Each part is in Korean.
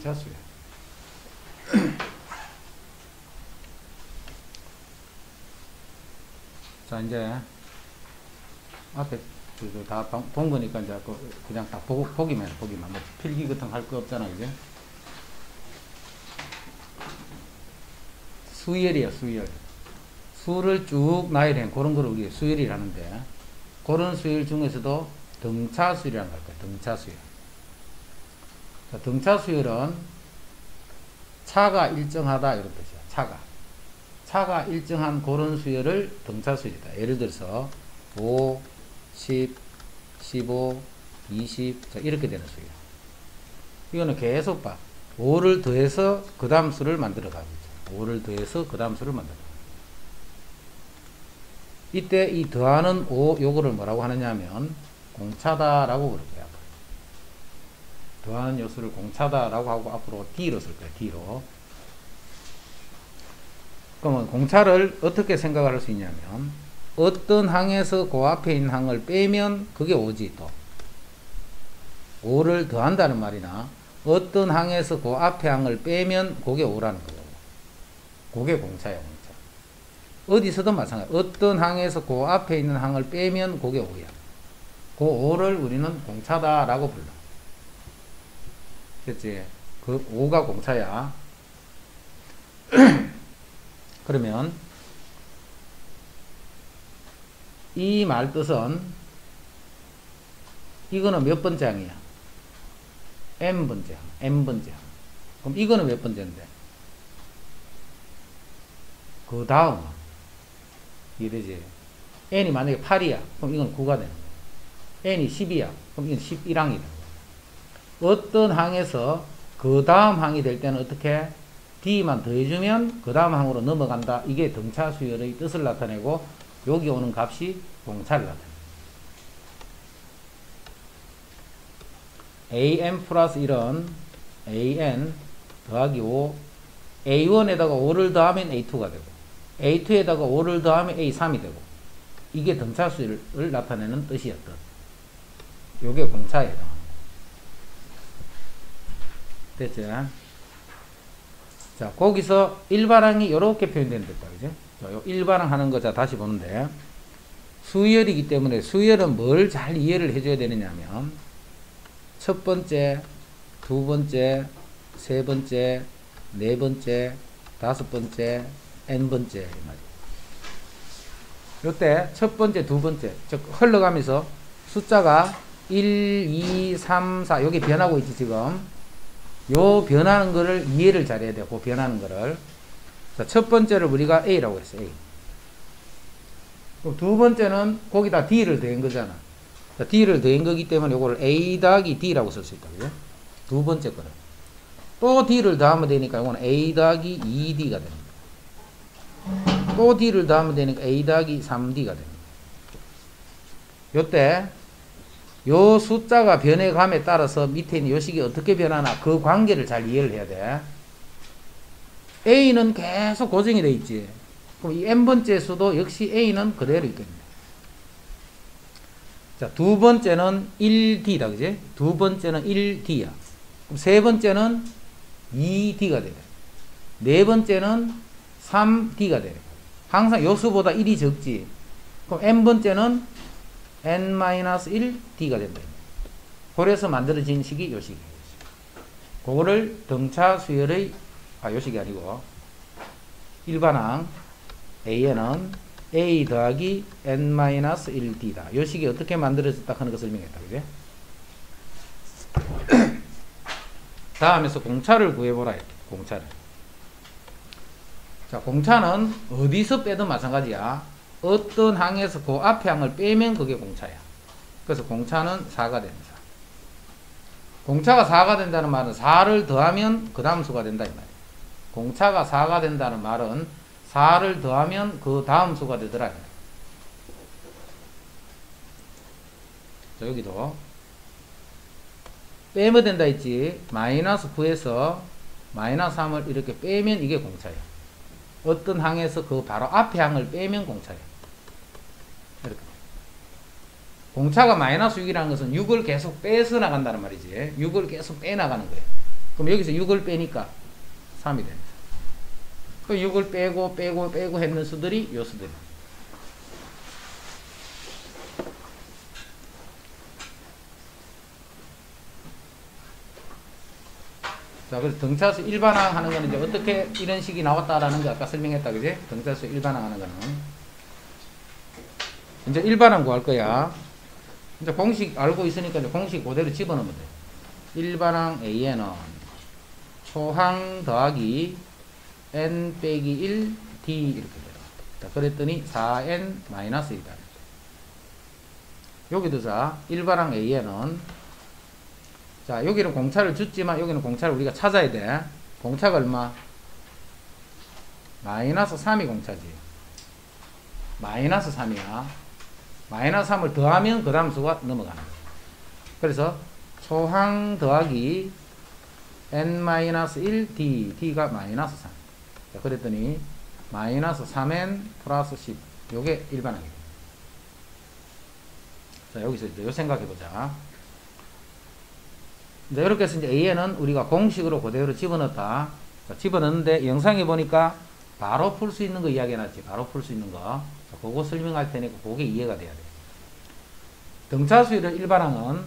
등차수야. 자, 이제 앞에 다 본 거니까 이제 그냥 다 보기만 해. 뭐 필기 같은 거 할 거 없잖아, 이제. 수열이야, 수열. 수를 쭉 나열해. 그런 걸 우리 수열이라 하는데, 그런 수열 중에서도 등차수열이라는 걸 거야. 등차수열. 자, 등차수열은 차가 일정하다 이런 뜻이야. 차가 일정한 그런 수열을 등차수열이다. 예를 들어서 5, 10, 15, 20 자, 이렇게 되는 수열. 이거는 계속 봐. 5를 더해서 그 다음 수를 만들어 가고 있죠. 5를 더해서 그 다음 수를 만들어. 이때 이 더하는 5 요거를 뭐라고 하느냐 하면 공차다라고 그럴 거야. 더하는 요소를 공차다라고 하고 앞으로 D로 쓸 거야. D로. 그러면 공차를 어떻게 생각할 수 있냐면 어떤 항에서 그 앞에 있는 항을 빼면 그게 5지 또. 5를 더한다는 말이나 어떤 항에서 그 앞에 항을 빼면 그게 5라는 거예요. 그게 공차야, 공차. 어디서든 마찬가지. 어떤 항에서 그 앞에 있는 항을 빼면 그게 5야. 그 5를 우리는 공차다라고 불러. 됐지? 그 5가 공차야. 그러면 이 말 뜻은 이거는 몇 번째 항이야? n번째 항, n번째 항. 그럼 이거는 몇 번째인데? 그 다음 이래지. n이 만약에 8이야. 그럼 이건 9가 되는 거야. n이 10이야. 그럼 이건 11항이 되는 거야. 어떤 항에서 그 다음 항이 될 때는 어떻게? D만 더해주면 그 다음 항으로 넘어간다. 이게 등차수열의 뜻을 나타내고 여기 오는 값이 공차를 나타내요. an 플러스 1은 an 더하기 5 a1에다가 5를 더하면 a2가 되고 a2에다가 5를 더하면 a3이 되고 이게 등차수열을 나타내는 뜻이었던 요게 공차예요. 됐죠? 자, 거기서 일반항이 이렇게 표현되는 듯다, 그죠? 자, 요 일반항 하는 거 자, 다시 보는데, 수열이기 때문에 수열은 뭘 잘 이해를 해줘야 되느냐면, 첫 번째, 두 번째, 세 번째, 네 번째, 다섯 번째, n번째, 이 말이에요. 요때, 첫 번째, 두 번째, 즉, 흘러가면서 숫자가 1, 2, 3, 4, 여기 변하고 있지, 지금. 요 변하는 거를 이해를 잘해야 돼요. 그 변하는 거를. 자, 첫 번째를 우리가 A라고 했어요. A. 그럼 두 번째는 거기다 D를 더한 거잖아. 자, D를 더한 거기 때문에 요거를 A 더하기 D라고 쓸 수 있다. 그죠? 두 번째 거를. 또 D를 더하면 되니까 요거는 A 더하기 2D가 됩니다. 또 D를 더하면 되니까 A 더하기 3D가 됩니다. 요때 요 숫자가 변해감에 따라서 밑에 있는 요식이 어떻게 변하나 그 관계를 잘 이해를 해야 돼. A는 계속 고정이 돼 있지. 그럼 이 n번째 수도 역시 A는 그대로 있겠네. 자, 두 번째는 1D다, 그지? 두 번째는 1D야. 그럼 세 번째는 2D가 돼. 네 번째는 3D가 돼. 항상 요 수보다 1이 적지. 그럼 n번째는 n-1D가 된다. 그래서 만들어진 식이 요 식이에요. 그거를 등차 수열의, 요 식이 아니고, 일반항, AN은 A 더하기 n-1D다. 요 식이 어떻게 만들어졌다 하는 거 설명했다. 그죠? 다음에서 공차를 구해보라. 공차를. 자, 공차는 어디서 빼든 마찬가지야. 어떤 항에서 그 앞에 항을 빼면 그게 공차야. 그래서 공차는 4가 됩니다. 공차가 4가 된다는 말은 4를 더하면 그 다음 수가 된다 이 말이에요. 공차가 4가 된다는 말은 4를 더하면 그 다음 수가 되더라. 자, 여기도 빼면 된다 했지. 마이너스 9에서 마이너스 3을 이렇게 빼면 이게 공차야. 어떤 항에서 그 바로 앞에 항을 빼면 공차야. 이렇게. 공차가 마이너스 6이라는 것은 6을 계속 빼서 나간다는 말이지. 6을 계속 빼나가는 거예요. 그럼 여기서 6을 빼니까 3이 됩니다. 그 6을 빼고 했는 수들이 요 수들입니다. 자, 그래서 등차수 일반항 하는 거는 이제 어떻게 이런 식이 나왔다라는 거 아까 설명했다, 그지? 등차수 일반항 하는 거는. 이제 일반항 구할 거야. 이제 공식 알고 있으니까 이제 공식 그대로 집어넣으면 돼. 일반항 A에는 초항 더하기 n 빼기 1 d 이렇게 돼요. 자, 그랬더니 4n 마이너스 1이다. 여기도 자, 일반항 A에는 자, 여기는 공차를 줬지만 여기는 공차를 우리가 찾아야 돼. 공차가 얼마? 마이너스 3이 공차지. 마이너스 3이야. 마이너스 3을 더하면 그 다음 수가 넘어가는 거야. 그래서 초항 더하기 n-1 d가 마이너스 3. 자, 그랬더니 마이너스 3n 플러스 10. 요게 일반항이에요. 자, 여기서 이제 요 생각해보자. 이제 이렇게 해서 이제 A에는 우리가 공식으로 그대로 집어넣었다. 자, 집어넣는데 영상에 보니까 바로 풀 수 있는 거 이야기해놨지. 바로 풀 수 있는 거. 자, 그거 설명할 테니까 그게 이해가 돼야 돼. 등차수열의 일반항은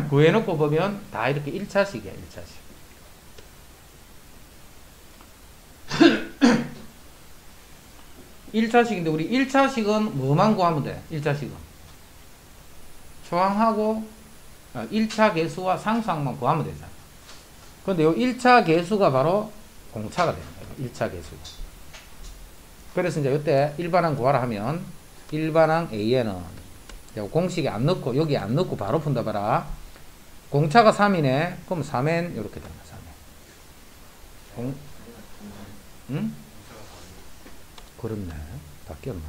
구해놓고 보면 다 이렇게 1차식이야. 1차식. (1차식인데) 우리 1차식은 뭐만 구하면 돼? 1차식은 초항하고 1차 계수와 상수항만 구하면 되잖아. 근데 요 1차 계수가 바로 공차가 됩니다. 1차 계수가. 그래서 이제 이때 일반항 구하라 하면 일반항 A에는 공식에 안 넣고 여기 안 넣고 바로 푼다 봐라. 공차가 3이네. 그럼 3n 이렇게 됩니다. 3n. 응? 그렇네. 바뀌었나?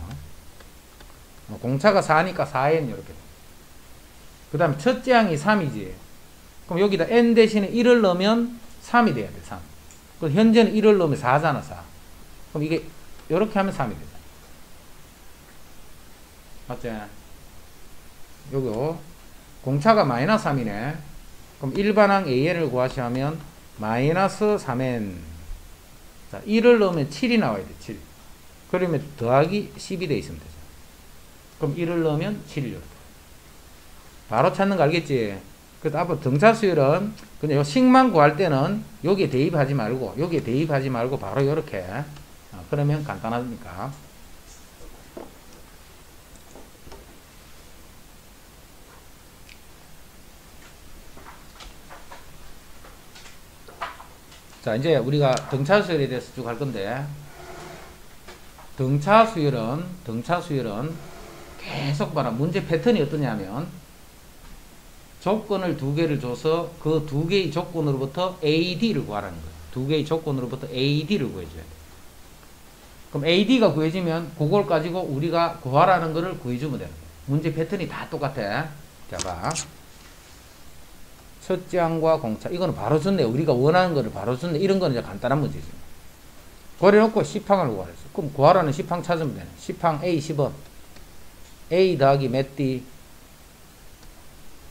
공차가 4니까 4n 이렇게 됩니다. 그 다음에 첫째 항이 3이지. 그럼 여기다 n 대신에 1을 넣으면 3이 돼야 돼. 3. 그럼 현재는 1을 넣으면 4잖아. 4. 그럼 이게 이렇게 하면 3이 되잖아. 맞지? 요거 공차가 마이너스 3이네. 그럼 일반항 AN을 구하시면 마이너스 3n. 자, 1을 넣으면 7이 나와야 돼. 7. 그러면 더하기 10이 돼 있으면 되죠. 그럼 1을 넣으면 7을 이렇게. 바로 찾는 거 알겠지? 그래서 앞으로 등차수열은 그냥 요 식만 구할 때는 여기에 대입하지 말고 여기에 대입하지 말고 바로 이렇게 그러면 간단하니까. 자, 이제 우리가 등차수열에 대해서 쭉 할 건데, 등차수열은 계속 봐라. 문제 패턴이 어떠냐면 조건을 두 개를 줘서 그 두 개의 조건으로부터 AD를 구하라는 거예요. 두 개의 조건으로부터 AD를 구해줘야 돼. 그럼 AD가 구해지면 그걸 가지고 우리가 구하라는 거를 구해주면 되는 거예요. 문제 패턴이 다 똑같아. 자, 봐. 첫째 항과 공차. 이거는 바로 줬네. 우리가 원하는 거를 바로 줬네. 이런 거는 이제 간단한 문제지. 그래놓고 10항을 구하랬어. 그럼 구하라는 10항 찾으면 되네. 10항 A 10원. A 더하기 몇 D?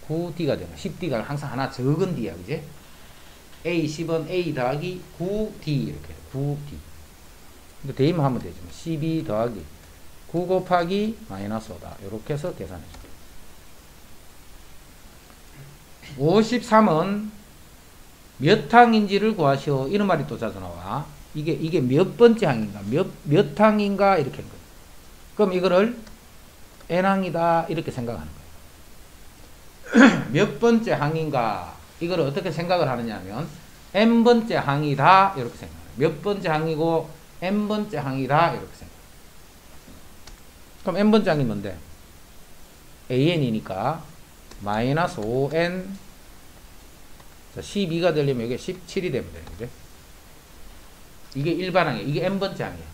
9D가 되네. 10D가 항상 하나 적은 D야. 그지? A 10원 A 더하기 9D. 이렇게. 9D. 근데 대입만 하면 되죠. 12 더하기 9 곱하기 마이너스 5다. 이렇게 해서 계산해 줘. 53은 몇 항인지를 구하시오. 이런 말이 또 자주 나와. 이게 몇 번째 항인가? 몇 항인가? 이렇게 한 거예요. 그럼 이거를 n항이다. 이렇게 생각하는 거예요. 몇 번째 항인가? 이거를 어떻게 생각을 하느냐 하면 n번째 항이다. 이렇게 생각해요. 몇 번째 항이고 n번째 항이다. 이렇게 생각해요. 그럼 n번째 항이 뭔데? an이니까 마이너스 5n 12가 되려면 이게 17이 되면 되는 거죠. 이게 일반항이에요. 이게 n번째 항이에요.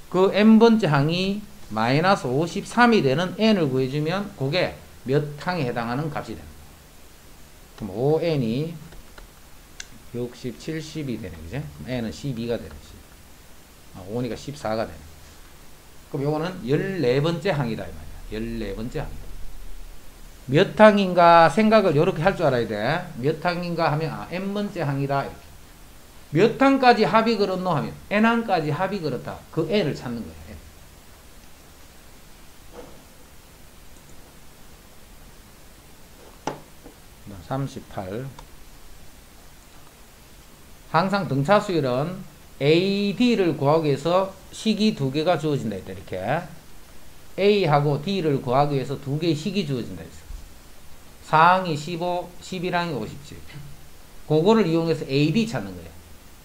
그 n번째 항이 마이너스 53이 되는 n을 구해주면 그게 몇 항에 해당하는 값이 됩니다. 그럼 5n이 60, 70이 되는 거죠. n은 12가 되는 거지. 5니까 14가 되는 거죠. 그럼 요거는 14번째 항이다. 이 말이야. 14번째 항이다. 몇 항인가 생각을 이렇게 할 줄 알아야 돼. 몇 항인가 하면 n번째 항이다. 이렇게. 몇 항까지 합이 그렇노 하면 n항까지 합이 그렇다. 그 n을 찾는 거예요. n. 38. 항상 등차 수열은 AD를 구하기 위해서 식이 두 개가 주어진다 했다. 이렇게 A하고 D를 구하기 위해서 두 개의 식이 주어진다 했어. 4항이 15, 11항이 57. 그거를 이용해서 AD 찾는 거예요.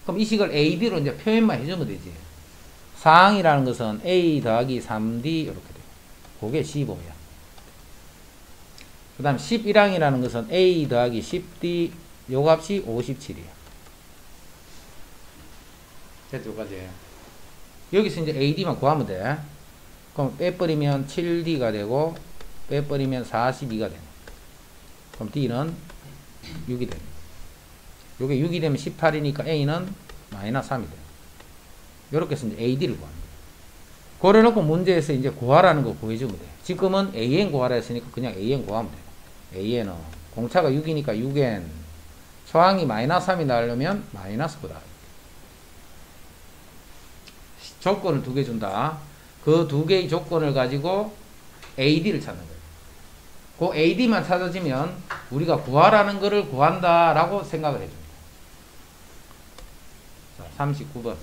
그럼 이 식을 AD로 이제 표현만 해주면 되지. 4항이라는 것은 A 더하기 3D 이렇게 돼요. 그게 15야. 그 다음 11항이라는 것은 A 더하기 10D 요 값이 57이야. 됐죠, 여기까지. 여기서 이제 AD만 구하면 돼. 그럼 빼버리면 7D가 되고 빼버리면 42가 되네. 그럼 D는 6이 됩니다. 요게 6이 되면 18이니까 A는 마이너스 3이 돼요. 요렇게 해서 이제 AD를 구합니다. 그래놓고 문제에서 이제 구하라는 거 구해주면 돼요. 지금은 AN 구하라 했으니까 그냥 AN 구하면 돼요. AN은 공차가 6이니까 6N 소항이 마이너스 3이 나오려면 마이너스 9다. 조건을 두 개 준다. 그 두 개의 조건을 가지고 AD를 찾는 거예요. 그 AD만 찾아지면 우리가 구하라는 거를 구한다라고 생각을 해줍니다. 자, 39번.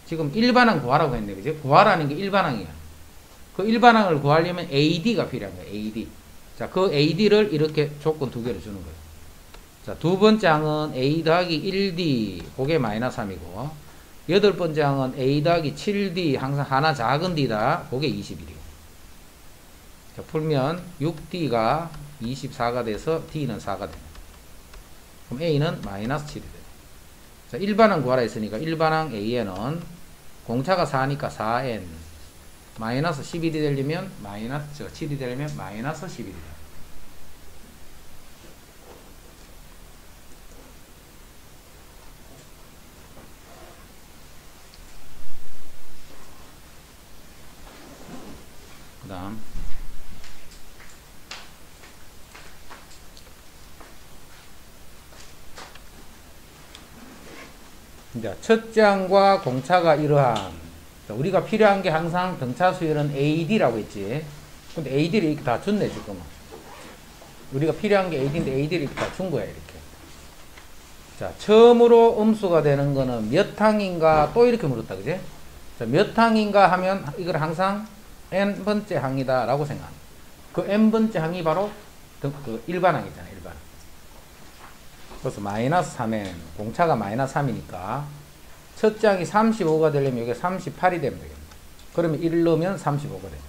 지금 일반항 구하라고 했는데, 그죠? 구하라는 게 일반항이야. 그 일반항을 구하려면 AD가 필요한 거예요. AD. 자, 그 AD를 이렇게 조건 두 개를 주는 거예요. 자, 두 번째 항은 A 더하기 1D, 그게 마이너스 3이고, 여덟 번째 항은 A 더하기 7D, 항상 하나 작은 D다, 그게 21이고. 자, 풀면 6D가 24가 돼서 D는 4가 됩니다. 그럼 A는 마이너스 7이 돼요. 자, 일반항 구하라 했으니까 일반항 AN은 공차가 4니까 4N 마이너스 11이 되려면 마이너스 7이 되려면 마이너스 11이 돼요. 그 다음 이제 첫째 항과 공차가 이러한 우리가 필요한 게 항상 등차 수열은 AD라고 했지. 근데 AD를 이렇게 다 줬네 지금은. 우리가 필요한 게 AD인데 AD를 이렇게 다 준 거야 이렇게. 자, 처음으로 음수가 되는 거는 몇 항인가 또 이렇게 물었다 그지? 자, 몇 항인가 하면 이걸 항상 n번째 항이다 라고 생각합니다. 그 n번째 항이 바로 그 일반항이잖아요. 일반항. 그래서 마이너스 3n 공차가 마이너스 3이니까 첫째 항이 35가 되려면 이게 38이 되면 되겠네. 그러면 1 넣으면 35가 됩니다.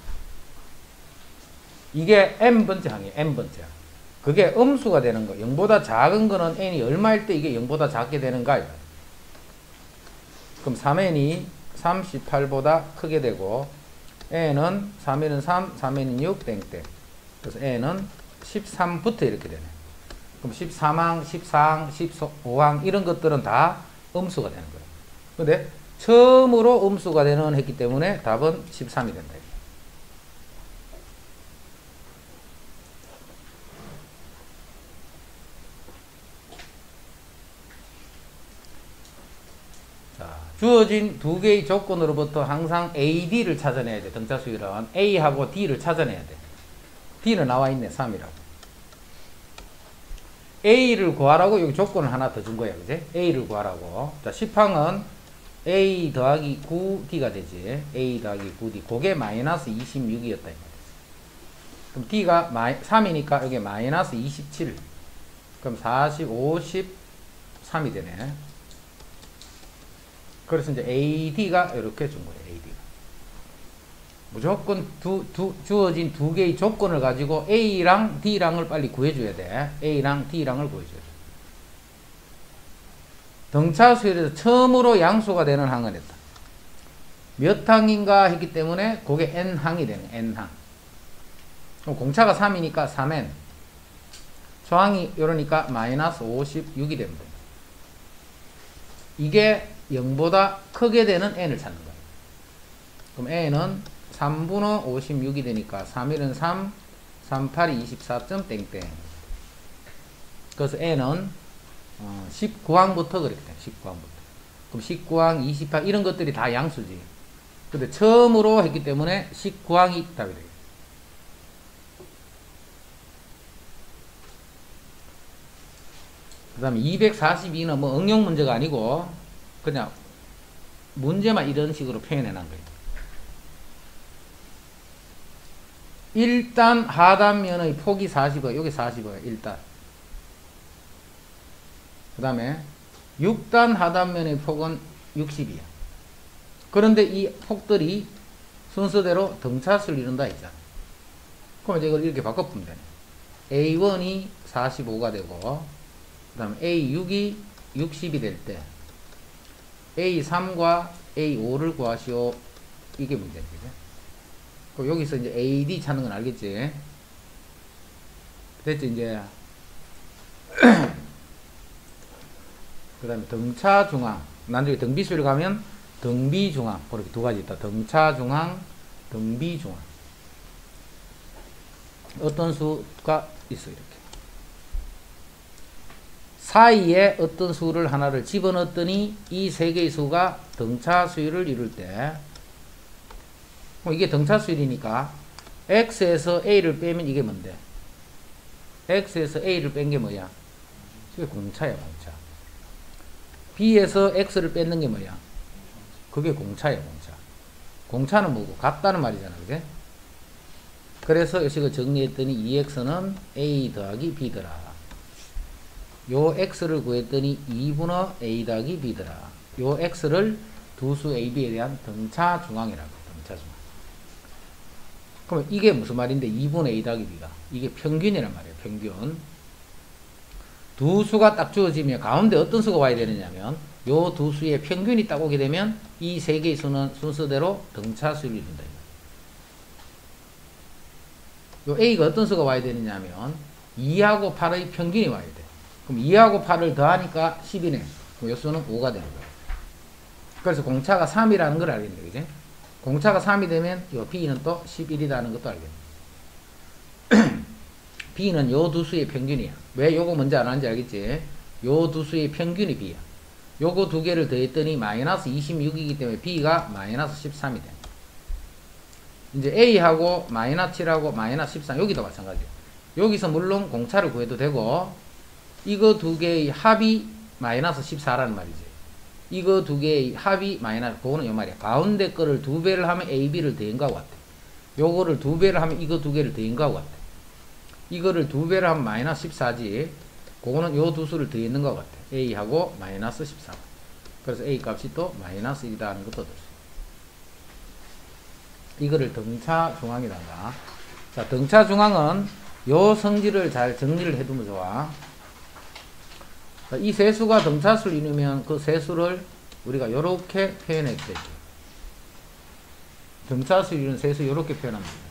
이게 n번째 항이에요. n번째 항. 그게 음수가 되는 거. 0보다 작은 거는 n이 얼마일 때 이게 0보다 작게 되는가? 그럼 3n이 38보다 크게 되고 n은 3n은 3, 3n은 6, 땡땡. 그래서 n은 13부터 이렇게 되네. 그럼 13항, 14항, 15항 이런 것들은 다 음수가 되는 거예요. 근데 처음으로 음수가 되는 했기 때문에 답은 13이 된다. 주어진 두 개의 조건으로부터 항상 AD를 찾아내야 돼. 등차 수열은 A하고 D를 찾아내야 돼. D는 나와 있네. 3이라고. A를 구하라고 여기 조건을 하나 더 준 거야. 그지? A를 구하라고. 자, 10항은 A 더하기 9D가 되지. A 더하기 9D. 그게 마이너스 26이었다. 그럼 D가 3이니까 여기 마이너스 27. 그럼 40, 53이 되네. 그래서 이제 AD가 이렇게 준 거예요. AD가. 무조건 주어진 두 개의 조건을 가지고 A랑 D랑을 빨리 구해줘야 돼. A랑 D랑을 구해줘야 돼. 등차 수열에서 처음으로 양수가 되는 항은 했다. 몇 항인가 했기 때문에 그게 N항이 되네. N항. 그럼 공차가 3이니까 3N. 소항이 이러니까 마이너스 56이 됩니다. 이게 0보다 크게 되는 n을 찾는 거예요. 그럼 n은 3분의 56이 되니까 3일은 3, 38이 24점 땡땡. 그래서 N은 19항부터 그랬대. 19항부터. 그럼 19항, 28 이런 것들이 다 양수지. 근데 처음으로 했기 때문에 19항이 답이 되겠다. 그 다음에 242는 뭐 응용 문제가 아니고 그냥 문제만 이런 식으로 표현해 놓은 거예요. 1단 하단면의 폭이 40원, 여기 40원, 1단. 그 다음에 6단 하단면의 폭은 60이야. 그런데 이 폭들이 순서대로 등차수를 이룬다 했잖아. 그럼 이제 이걸 이렇게 바꿔보면 되네. A1이 45가 되고, 그 다음에 A6이 60이 될 때, A3과 A5를 구하시오. 이게 문제입니다. 그럼 여기서 이제 AD 찾는 건 알겠지? 됐지, 이제. 그 다음에 등차 중앙. 나중에 등비수를 가면 등비 중앙. 그렇게 두 가지 있다. 등차 중앙, 등비 중앙. 어떤 수가 있어, 이렇게. 사이에 어떤 수를 하나를 집어넣었더니 이 세 개의 수가 등차 수열을 이룰 때, 이게 등차 수열이니까 x에서 a를 빼면 이게 뭔데? x에서 a를 뺀 게 뭐야? 이게 공차야, 공차. b에서 x를 뺏는 게 뭐야? 그게 공차야, 공차. 공차는 뭐고? 같다는 말이잖아, 그제? 그래서 이식을 정리했더니 2x는 a 더하기 b더라. 요 x를 구했더니 2분의 a 더하기 b더라. 요 x를 두 수 a, b에 대한 등차 중앙이라고. 등차 중앙. 그러면 이게 무슨 말인데 2분의 a 더하기 b가? 이게 평균이란 말이에요. 평균. 두 수가 딱 주어지면 가운데 어떤 수가 와야 되느냐면 요 두 수의 평균이 딱 오게 되면 이 세 개의 수는 순서대로 등차수를 이룬다. 요 a가 어떤 수가 와야 되느냐면 2하고 8의 평균이 와야 돼. 그럼 2하고 8을 더하니까 10이네. 그럼 요 수는 5가 되는 거예요. 그래서 공차가 3이라는 걸 알겠네. 그지? 공차가 3이 되면 요 b는 또 11이라는 것도 알겠네. b는 요 두 수의 평균이야. 왜 요거 먼저 안 하는지 알겠지? 요 두 수의 평균이 b야. 요거 두 개를 더했더니 마이너스 26이기 때문에 b가 마이너스 13이 돼. 이제 a하고 마이너스 7하고 마이너스 13 여기도 마찬가지야. 여기서 물론 공차를 구해도 되고 이거 두 개의 합이 마이너스 14라는 말이지. 이거 두 개의 합이 마이너스, 그거는 요 말이야. 가운데 거를 두 배를 하면 a, b를 더한 거하고 같아. 요거를 두 배를 하면 이거 두 개를 더한 거하고 같아. 이거를 두 배를 하면 마이너스 14지. 그거는 요 두 수를 더했는 것 같아. a하고 마이너스 14. 그래서 a 값이 또 마이너스 1이다 하는 것도 얻을 수 있어. 이거를 등차 중앙이란다. 자, 등차 중앙은 요 성질을 잘 정리를 해두면 좋아. 이 세수가 등차수를 이루면 그 세수를 우리가 요렇게 표현해도 되지. 등차수를 이루는 세수 요렇게 표현합니다.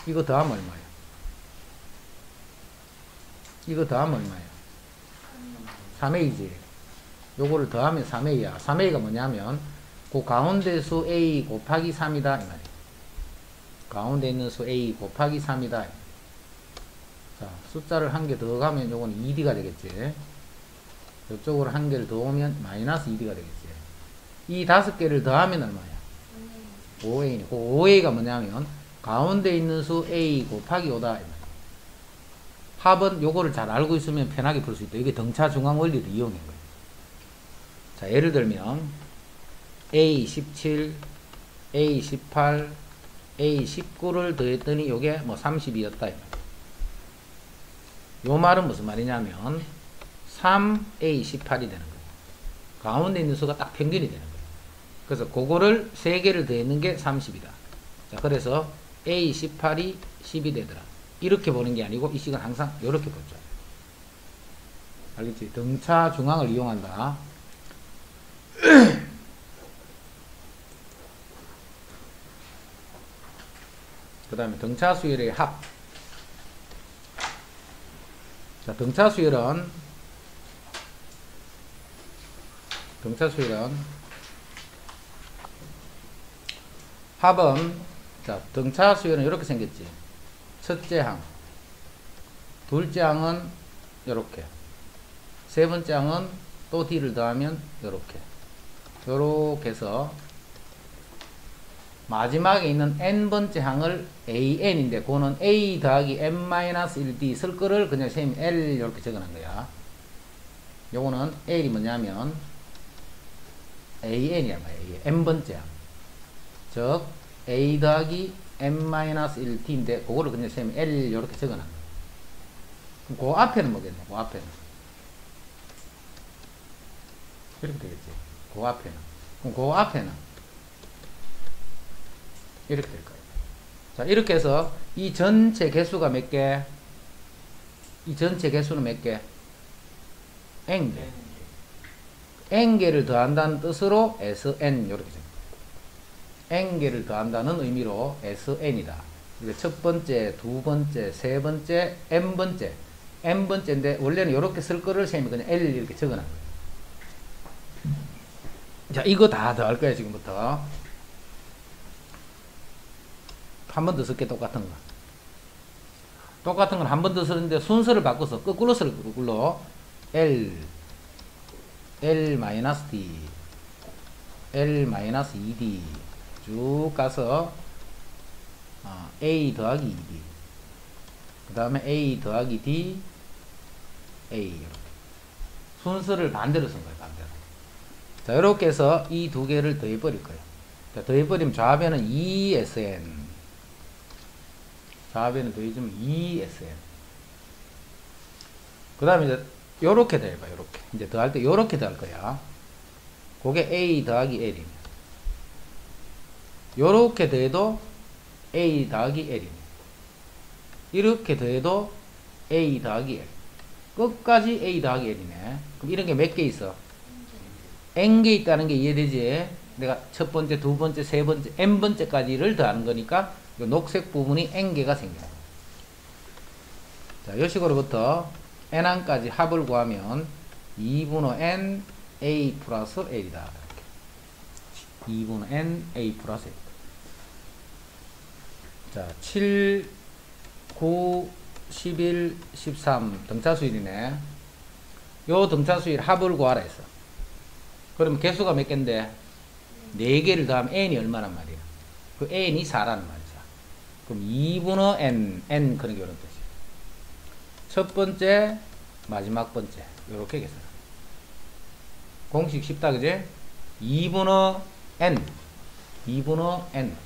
이거 더하면 얼마야? 이거 더하면 얼마야? 3a지. 요거를 더하면 3a야. 3a가 뭐냐면 그 가운데 수 a 곱하기 3이다 이 말이야. 가운데 있는 수 a 곱하기 3이다. 자, 숫자를 한 개 더 가면 요건 2d가 되겠지. 이쪽으로 한 개를 더 오면 마이너스 2d가 되겠지. 이 5개를 더하면 얼마야? 5a. 그 5a가 뭐냐면 가운데 있는 수 a 곱하기 5다. 합은 요거를 잘 알고 있으면 편하게 풀 수 있다. 이게 등차 중앙 원리를 이용한 거예요. 자, 예를 들면 a17, a18, a19를 더했더니 요게 뭐 30이었다. 요 말은 무슨 말이냐면 3a18이 되는 거예요. 가운데 있는 수가 딱 평균이 되는 거예요. 그래서 그거를 3개를 더했는 게 30이다. 자, 그래서 a18이 10이 되더라. 이렇게 보는 게 아니고 이 식은 항상 이렇게 보죠. 알겠지? 등차 중앙을 이용한다. 그 다음에 등차 수열의 합. 자, 등차 수열은 합은 자, 등차 수열은 이렇게 생겼지. 첫째 항, 둘째 항은 이렇게, 세 번째 항은 또 d를 더하면 이렇게, 요렇게 해서 마지막에 있는 n번째 항을 an인데 그거는 a 더하기 n-1d 쓸 거를 그냥 선생님이 l 이렇게 적어놓은 거야. 요거는 l이 뭐냐면 an이야 말이야. n번째 항, 즉 a 더하기 n-1d인데 그거를 그냥 선생님이 l 이렇게 적어놓은 거야. 그럼 그 앞에는 뭐겠노? 그 앞에는 이렇게 되겠지. 그 앞에는, 그럼 그 앞에는 이렇게 될 거예요. 자, 이렇게 해서 이 전체 개수가 몇 개? 이 전체 개수는 몇 개? n개. n개를 더한다는 뜻으로 sn 이렇게 됩니다. n개를 더한다는 의미로 sn이다. 그러니까 첫 번째, 두 번째, 세 번째, n번째. n번째인데 원래는 이렇게 쓸 거를 선생님이 그냥 l 이렇게 적어놓은 거예요. 자, 이거 다 더할 거야 지금부터. 한 번 더 쓸게. 똑같은 거. 똑같은 건 한 번 더 쓰는데 순서를 바꿔서 거꾸로 쓸 거예요. 거꾸로 L L-D L-2D 쭉 가서 A 더하기 2D 그 다음에 A 더하기 D A 이렇게 순서를 반대로 쓴 거예요. 반대로. 자, 이렇게 해서 이 두 개를 더해 버릴 거예요. 자, 더해 버리면 좌변은 2SN, 좌변을 더해주면 2SN. 그 다음에 이제 요렇게 더해봐. 요렇게 이제 더할 때 요렇게 더할 거야. 그게 A 더하기 L이네. 요렇게 더해도 A 더하기 L이네. 이렇게 더해도 A 더하기 L. 끝까지 A 더하기 L이네. 그럼 이런 게 몇 개 있어? N개 있다는 게 이해되지? 내가 첫 번째, 두 번째, 세 번째, N번째까지를 더하는 거니까 이 녹색 부분이 N개가 생겨요. 자, 이 식으로부터 N항까지 합을 구하면 2분의 N A 플러스 L이다. 이렇게. 2분의 N A 플러스 L. 자, 7, 9, 11, 13 등차수일이네. 요 등차수일 합을 구하라 했어. 그럼 개수가 몇 개인데? 4개를 더하면 n이 얼마란 말이야? 그 n이 4라는 말이야. 그럼 2분의 n 그런 게 이런 뜻이야. 첫 번째, 마지막 번째. 요렇게 계산. 공식 쉽다, 그지? 2분의 n. 2분의 n.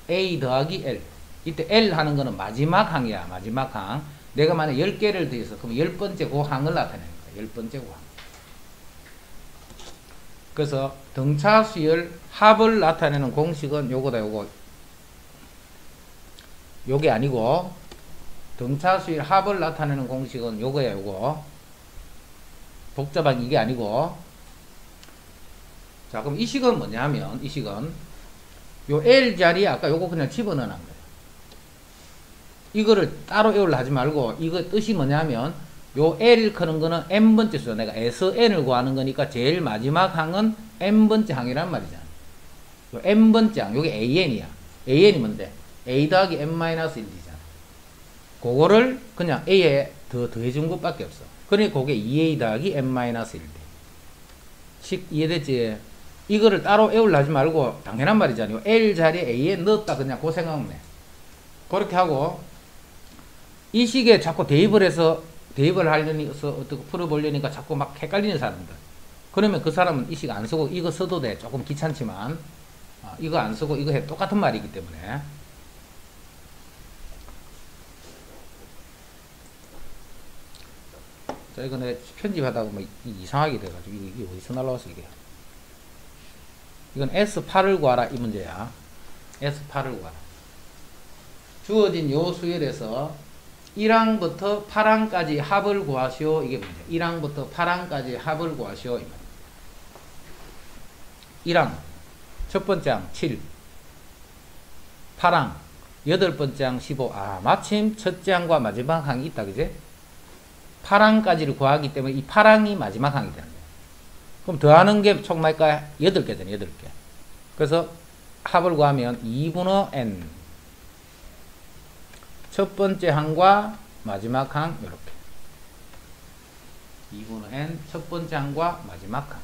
a 더하기 l. 이때 l 하는 거는 마지막 항이야. 마지막 항. 내가 만약 10개를 더해서 그럼 10번째 그 항을 나타내는 거야. 10번째 그 항. 그래서 등차 수열 합을 나타내는 공식은 요거다. 요거. 요게 아니고 등차 수열 합을 나타내는 공식은 요거야. 요거. 복잡한 이게 아니고. 자, 그럼 이 식은 뭐냐면 이 식은 요 L 자리에 아까 요거 그냥 집어넣은 거예요. 이거를 따로 외우려 하지 말고 이거 뜻이 뭐냐면 요 L 크는 거는 n번째 수죠. 내가 SN을 구하는 거니까 제일 마지막 항은 n번째 항이란 말이잖아. 요 n번째 항, 요게 AN이야. AN이 뭔데? A 더하기 n-1D잖아. 그거를 그냥 A에 더해준 것밖에 없어. 그러니까 그게 2A 더하기 n-1D. 식 이해됐지? 이거를 따로 외우려 하지 말고 당연한 말이잖아요. L 자리에 AN 넣었다 그냥 그 생각만 해. 그렇게 하고 이 식에 자꾸 대입을 해서 대입을 하려니까 어떻게 풀어보려니까 자꾸 막 헷갈리는 사람들. 그러면 그 사람은 이 식 안 쓰고 이거 써도 돼. 조금 귀찮지만 이거 안 쓰고 이거 해. 똑같은 말이기 때문에. 자, 이거 내가 편집하다가 뭐 이상하게 돼가지고 이게 어디서 날라왔어 이게. 이건 S8을 구하라 이 문제야. S8을 구하라. 주어진 요 수열에서 1항부터 8항까지 합을 구하시오. 이게 문제. 1항부터 8항까지 합을 구하시오. 이 말이야. 1항. 첫 번째 항 7. 8항. 8번째 항 15. 아, 마침 첫째 항과 마지막 항이 있다. 그지? 8항까지를 구하기 때문에 이 8항이 마지막 항이 되는 거야. 그럼 더하는 게 총 말까? 8개잖아. 8개. 그래서 합을 구하면 2분의 n. 첫 번째 항과 마지막 항 이렇게. 2분의 n 첫 번째 항과 마지막 항.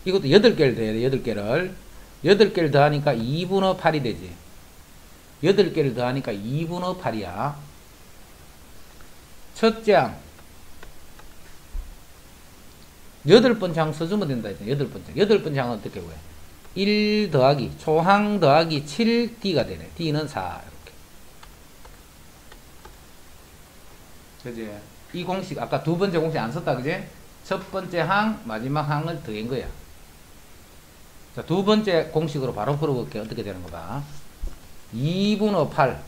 이것도 8개를 더해야 돼. 8개를. 8개를 더하니까 2분의 8이 되지. 8개를 더하니까 2분의 8이야. 첫째 항. 8번째 항 써주면 된다 했잖아. 8번째. 8번째 항은 어떻게 구해? 1 더하기, 초항 더하기 7D가 되네. D는 4. 이렇게. 그지? 이 공식, 아까 두 번째 공식 안 썼다. 그지? 첫 번째 항, 마지막 항을 더한 거야. 자, 두 번째 공식으로 바로 풀어볼게. 어떻게 되는 거 봐. 2분의 8.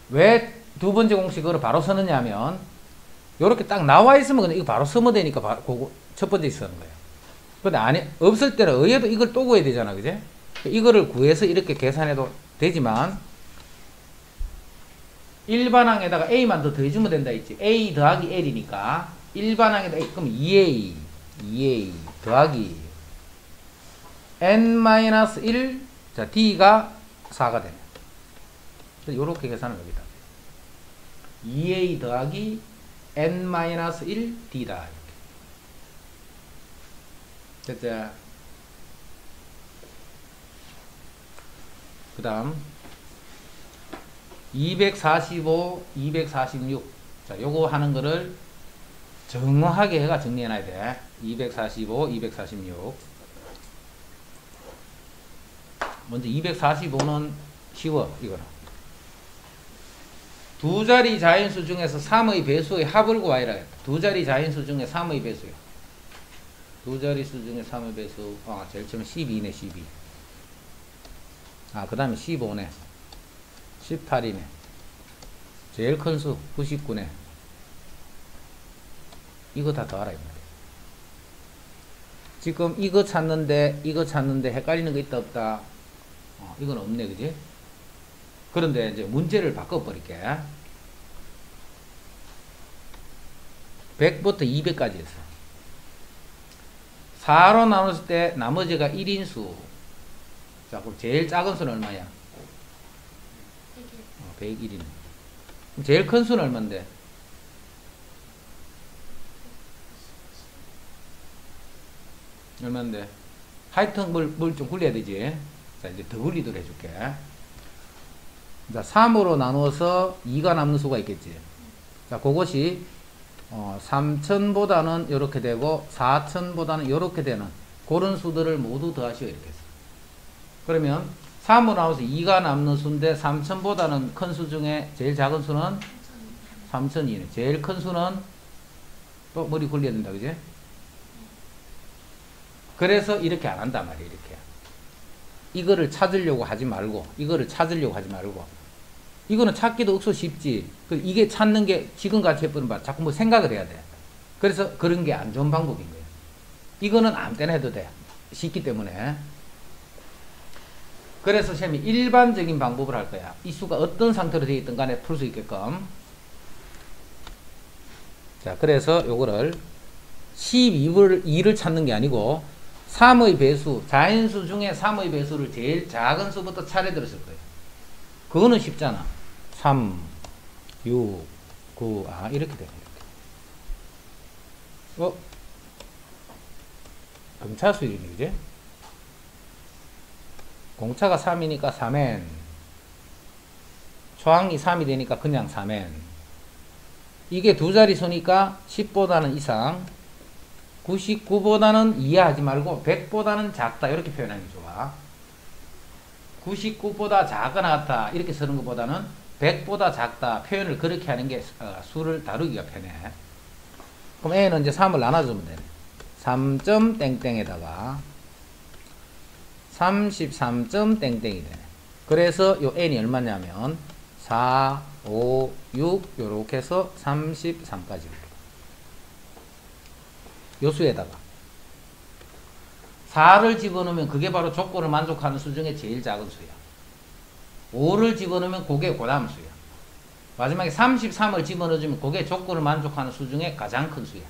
왜 두 번째 공식으로 바로 쓰느냐 하면, 요렇게 딱 나와 있으면 그냥 이거 바로 쓰면 되니까 그거 첫 번째 쓰는 거예요. 근데 아니, 없을 때는 의외도 이걸 또 구해야 되잖아. 그지? 이거를 구해서 이렇게 계산해도 되지만, 일반항에다가 A만 더 더해주면 된다 했지. A 더하기 L이니까, 일반항에다 A, 그럼 2A 더하기 N-1, 자, D가 4가 되네. 요렇게 계산을 여기다. 2A 더하기 N-1 D다. 이렇게. 됐죠? 그 다음 245, 246. 자, 요거 하는 거를 정확하게 해가 정리해놔야 돼. 245, 246. 먼저 245는 쉬워, 이거는. 두 자리 자연수 중에서 3의 배수의 합을 구하라 했다. 두 자리 자연수 중에 3의 배수요. 두 자릿수 중에 3의 배수. 제일 처음에 12네, 12. 그 다음에 15네. 18이네. 제일 큰 수, 99네. 이거 다 더하라, 이 말이야. 지금 이거 찾는데 헷갈리는 거 있다, 없다? 이건 없네, 그지? 그런데 이제 문제를 바꿔버릴게. 100부터 200까지 했어. 4로 나눴을 때 나머지가 1인수. 자, 그럼 제일 작은 수는 얼마야? 101이네. 제일 큰 수는 얼만데? 얼만데? 하여튼 뭘 좀 굴려야 되지. 자, 이제 더 굴리도록 해줄게. 자, 3으로 나누어서 2가 남는 수가 있겠지. 자, 그것이 3000보다는 이렇게 되고 4000보다는 이렇게 되는 그런 수들을 모두 더하시오. 이렇게 해서. 그러면 3으로 나눠서 2가 남는 수인데 3000보다는 큰 수 중에 제일 작은 수는 3000이네. 제일 큰 수는 또 머리 굴려야 된다. 그지? 그래서 이렇게 안 한단 말이에요. 이렇게. 이거를 찾으려고 하지 말고 이거는 찾기도 억수 쉽지. 이게 찾는 게 지금같이 해보는 바 자꾸 뭐 생각을 해야 돼. 그래서 그런 게 안 좋은 방법인 거예요. 이거는 아무 때나 해도 돼. 쉽기 때문에. 그래서 쌤이 일반적인 방법을 할 거야. 이 수가 어떤 상태로 되어 있든 간에 풀 수 있게끔. 자, 그래서 요거를 12를 찾는 게 아니고 3의 배수, 자연수 중에 3의 배수를 제일 작은 수부터 차례대로 쓸 거예요. 그거는 쉽잖아. 3, 6, 9, 이렇게 되네. 이렇게. 공차수 이름이, 그지? 공차가 3이니까 3n. 초항이 3이 되니까 그냥 3n. 이게 두 자리 수니까 10보다는 이상, 99보다는 이해하지 말고 100보다는 작다. 이렇게 표현하는 게 좋아. 99보다 작거나 같다. 이렇게 쓰는 것보다는 100보다 작다. 표현을 그렇게 하는 게 수를 다루기가 편해. 그럼 A는 이제 3을 나눠주면 되네. 3점 땡땡에다가 33점 땡땡이 되네. 그래서 요 N이 얼마냐면 4, 5, 6 요렇게 해서 33까지. 요 수에다가 4를 집어넣으면 그게 바로 조건을 만족하는 수 중에 제일 작은 수야. 5를 집어넣으면 그게 그 다음 수야. 마지막에 33을 집어넣어주면 그게 조건을 만족하는 수 중에 가장 큰 수야.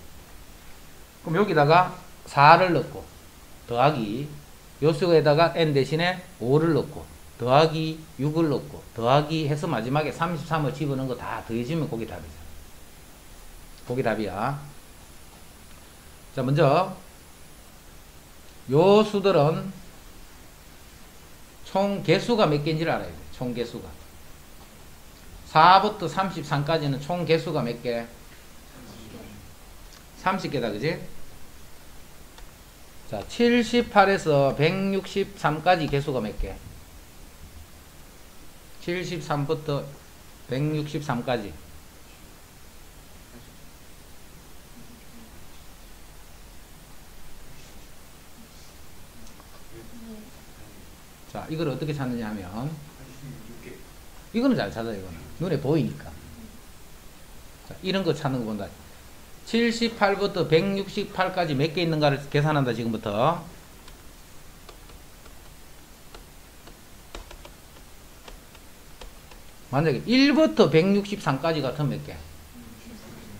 그럼 여기다가 4를 넣고 더하기 요 수에다가 n 대신에 5를 넣고 더하기 6을 넣고 더하기 해서 마지막에 33을 집어넣은 거 다 더해지면 그게 답이죠. 그게 답이야. 자, 먼저 요 수들은 총 개수가 몇 개인지를 알아야 돼. 총 개수가 4부터 33까지는 총 개수가 몇 개? 30개다, 그지? 자, 78에서 163까지 개수가 몇 개? 73부터 163까지. 자, 이걸 어떻게 찾느냐 하면, 이거는 잘 찾아요, 이거는. 눈에 보이니까. 자, 이런 거 찾는 거 본다. 78부터 168까지 몇 개 있는가를 계산한다, 지금부터. 만약에 1부터 163까지 같으면 몇 개?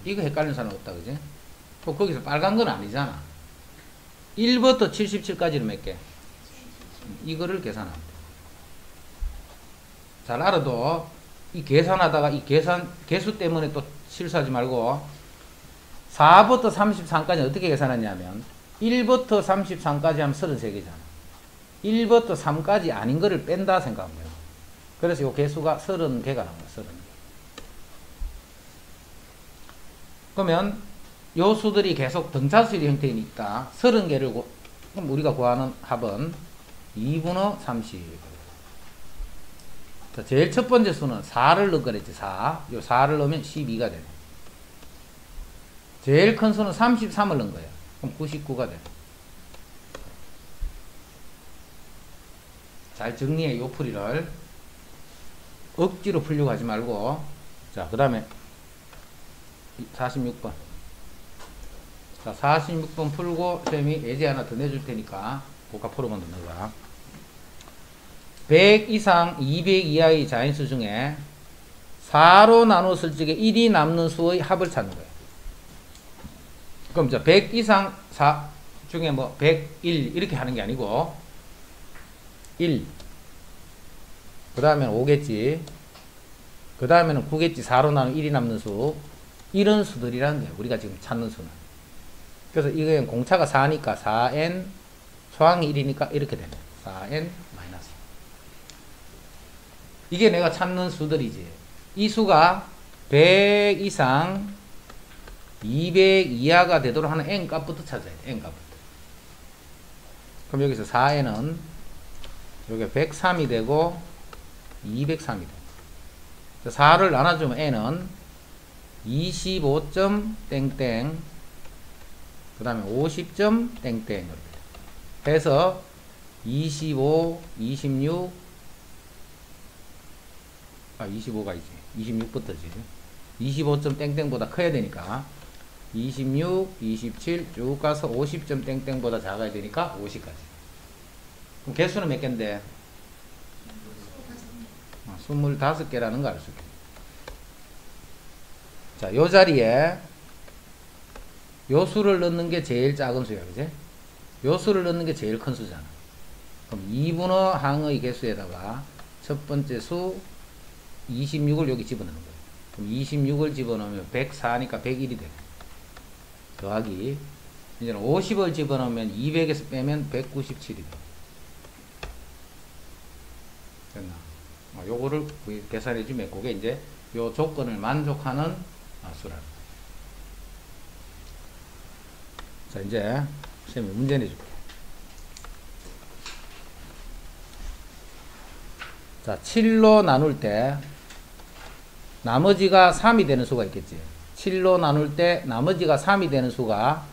이거 헷갈리는 사람 없다, 그지? 또 거기서 빨간 건 아니잖아. 1부터 77까지는 몇 개? 이거를 계산합니다. 잘 알아도 이 계산하다가 이 개수 때문에 또 실수하지 말고 4부터 33까지 어떻게 계산하냐면 1부터 33까지 하면 33개잖아. 1부터 3까지 아닌 거를 뺀다 생각하면 돼요. 그래서 이 개수가 30개가 나와요. 30개. 그러면 요 수들이 계속 등차수의 형태에 있다. 30개를 그럼 우리가 구하는 합은 2분의 30. 자, 제일 첫 번째 수는 4를 넣을 거랬지. 4. 요 4를 넣으면 12가 되네. 제일 큰 수는 33을 넣은 거예요. 그럼 99가 되네. 잘 정리해, 요 풀이를. 억지로 풀려고 하지 말고. 자, 그 다음에 46번. 자, 46번 풀고 쌤이 예제 하나 더 내줄 테니까 그거 풀어보면 되는 거야. 100 이상 200 이하의 자인수 중에 4로 나눴을 적에 1이 남는 수의 합을 찾는 거예요. 그럼 이제 100 이상 4 중에 뭐 101 이렇게 하는 게 아니고 1, 그 다음에는 5겠지, 그 다음에는 9겠지. 4로 나누면 1이 남는 수, 이런 수들이라는 거예요. 우리가 지금 찾는 수는. 그래서 이거는 공차가 4니까 4n 소항이 1이니까 이렇게 되네. 4n 마이너스. 이게 내가 찾는 수들이지. 이 수가 100 이상 200 이하가 되도록 하는 n 값부터 찾아야 돼. n 값부터. 그럼 여기서 4n은 여기 103이 되고 203이 돼. 4를 나눠주면 n은 25점 땡땡 그 다음에 50점 땡땡 해서 25, 26 25가 있지. 26부터지. 25점 땡땡보다 커야 되니까 26, 27 쭉 가서 50점 땡땡보다 작아야 되니까 50까지. 그럼 개수는 몇 개인데? 25개라는 거 알 수 있겠네. 자, 요 자리에 요 수를 넣는 게 제일 작은 수야, 그지? 요 수를 넣는 게 제일 큰 수잖아. 그럼 2분의 항의 개수에다가 첫 번째 수 26을 여기 집어넣는 거예요. 그럼 26을 집어넣으면 104니까 101이 돼. 더하기 이제는 50을 집어넣으면 200에서 빼면 197이 돼. 됐나? 요거를 계산해 주면 그게 이제 요 조건을 만족하는 수라는 거예요. 자, 이제 선생님이 문제 내줄게. 자, 7로 나눌 때 나머지가 3이 되는 수가 있겠지. 7로 나눌 때 나머지가 3이 되는 수가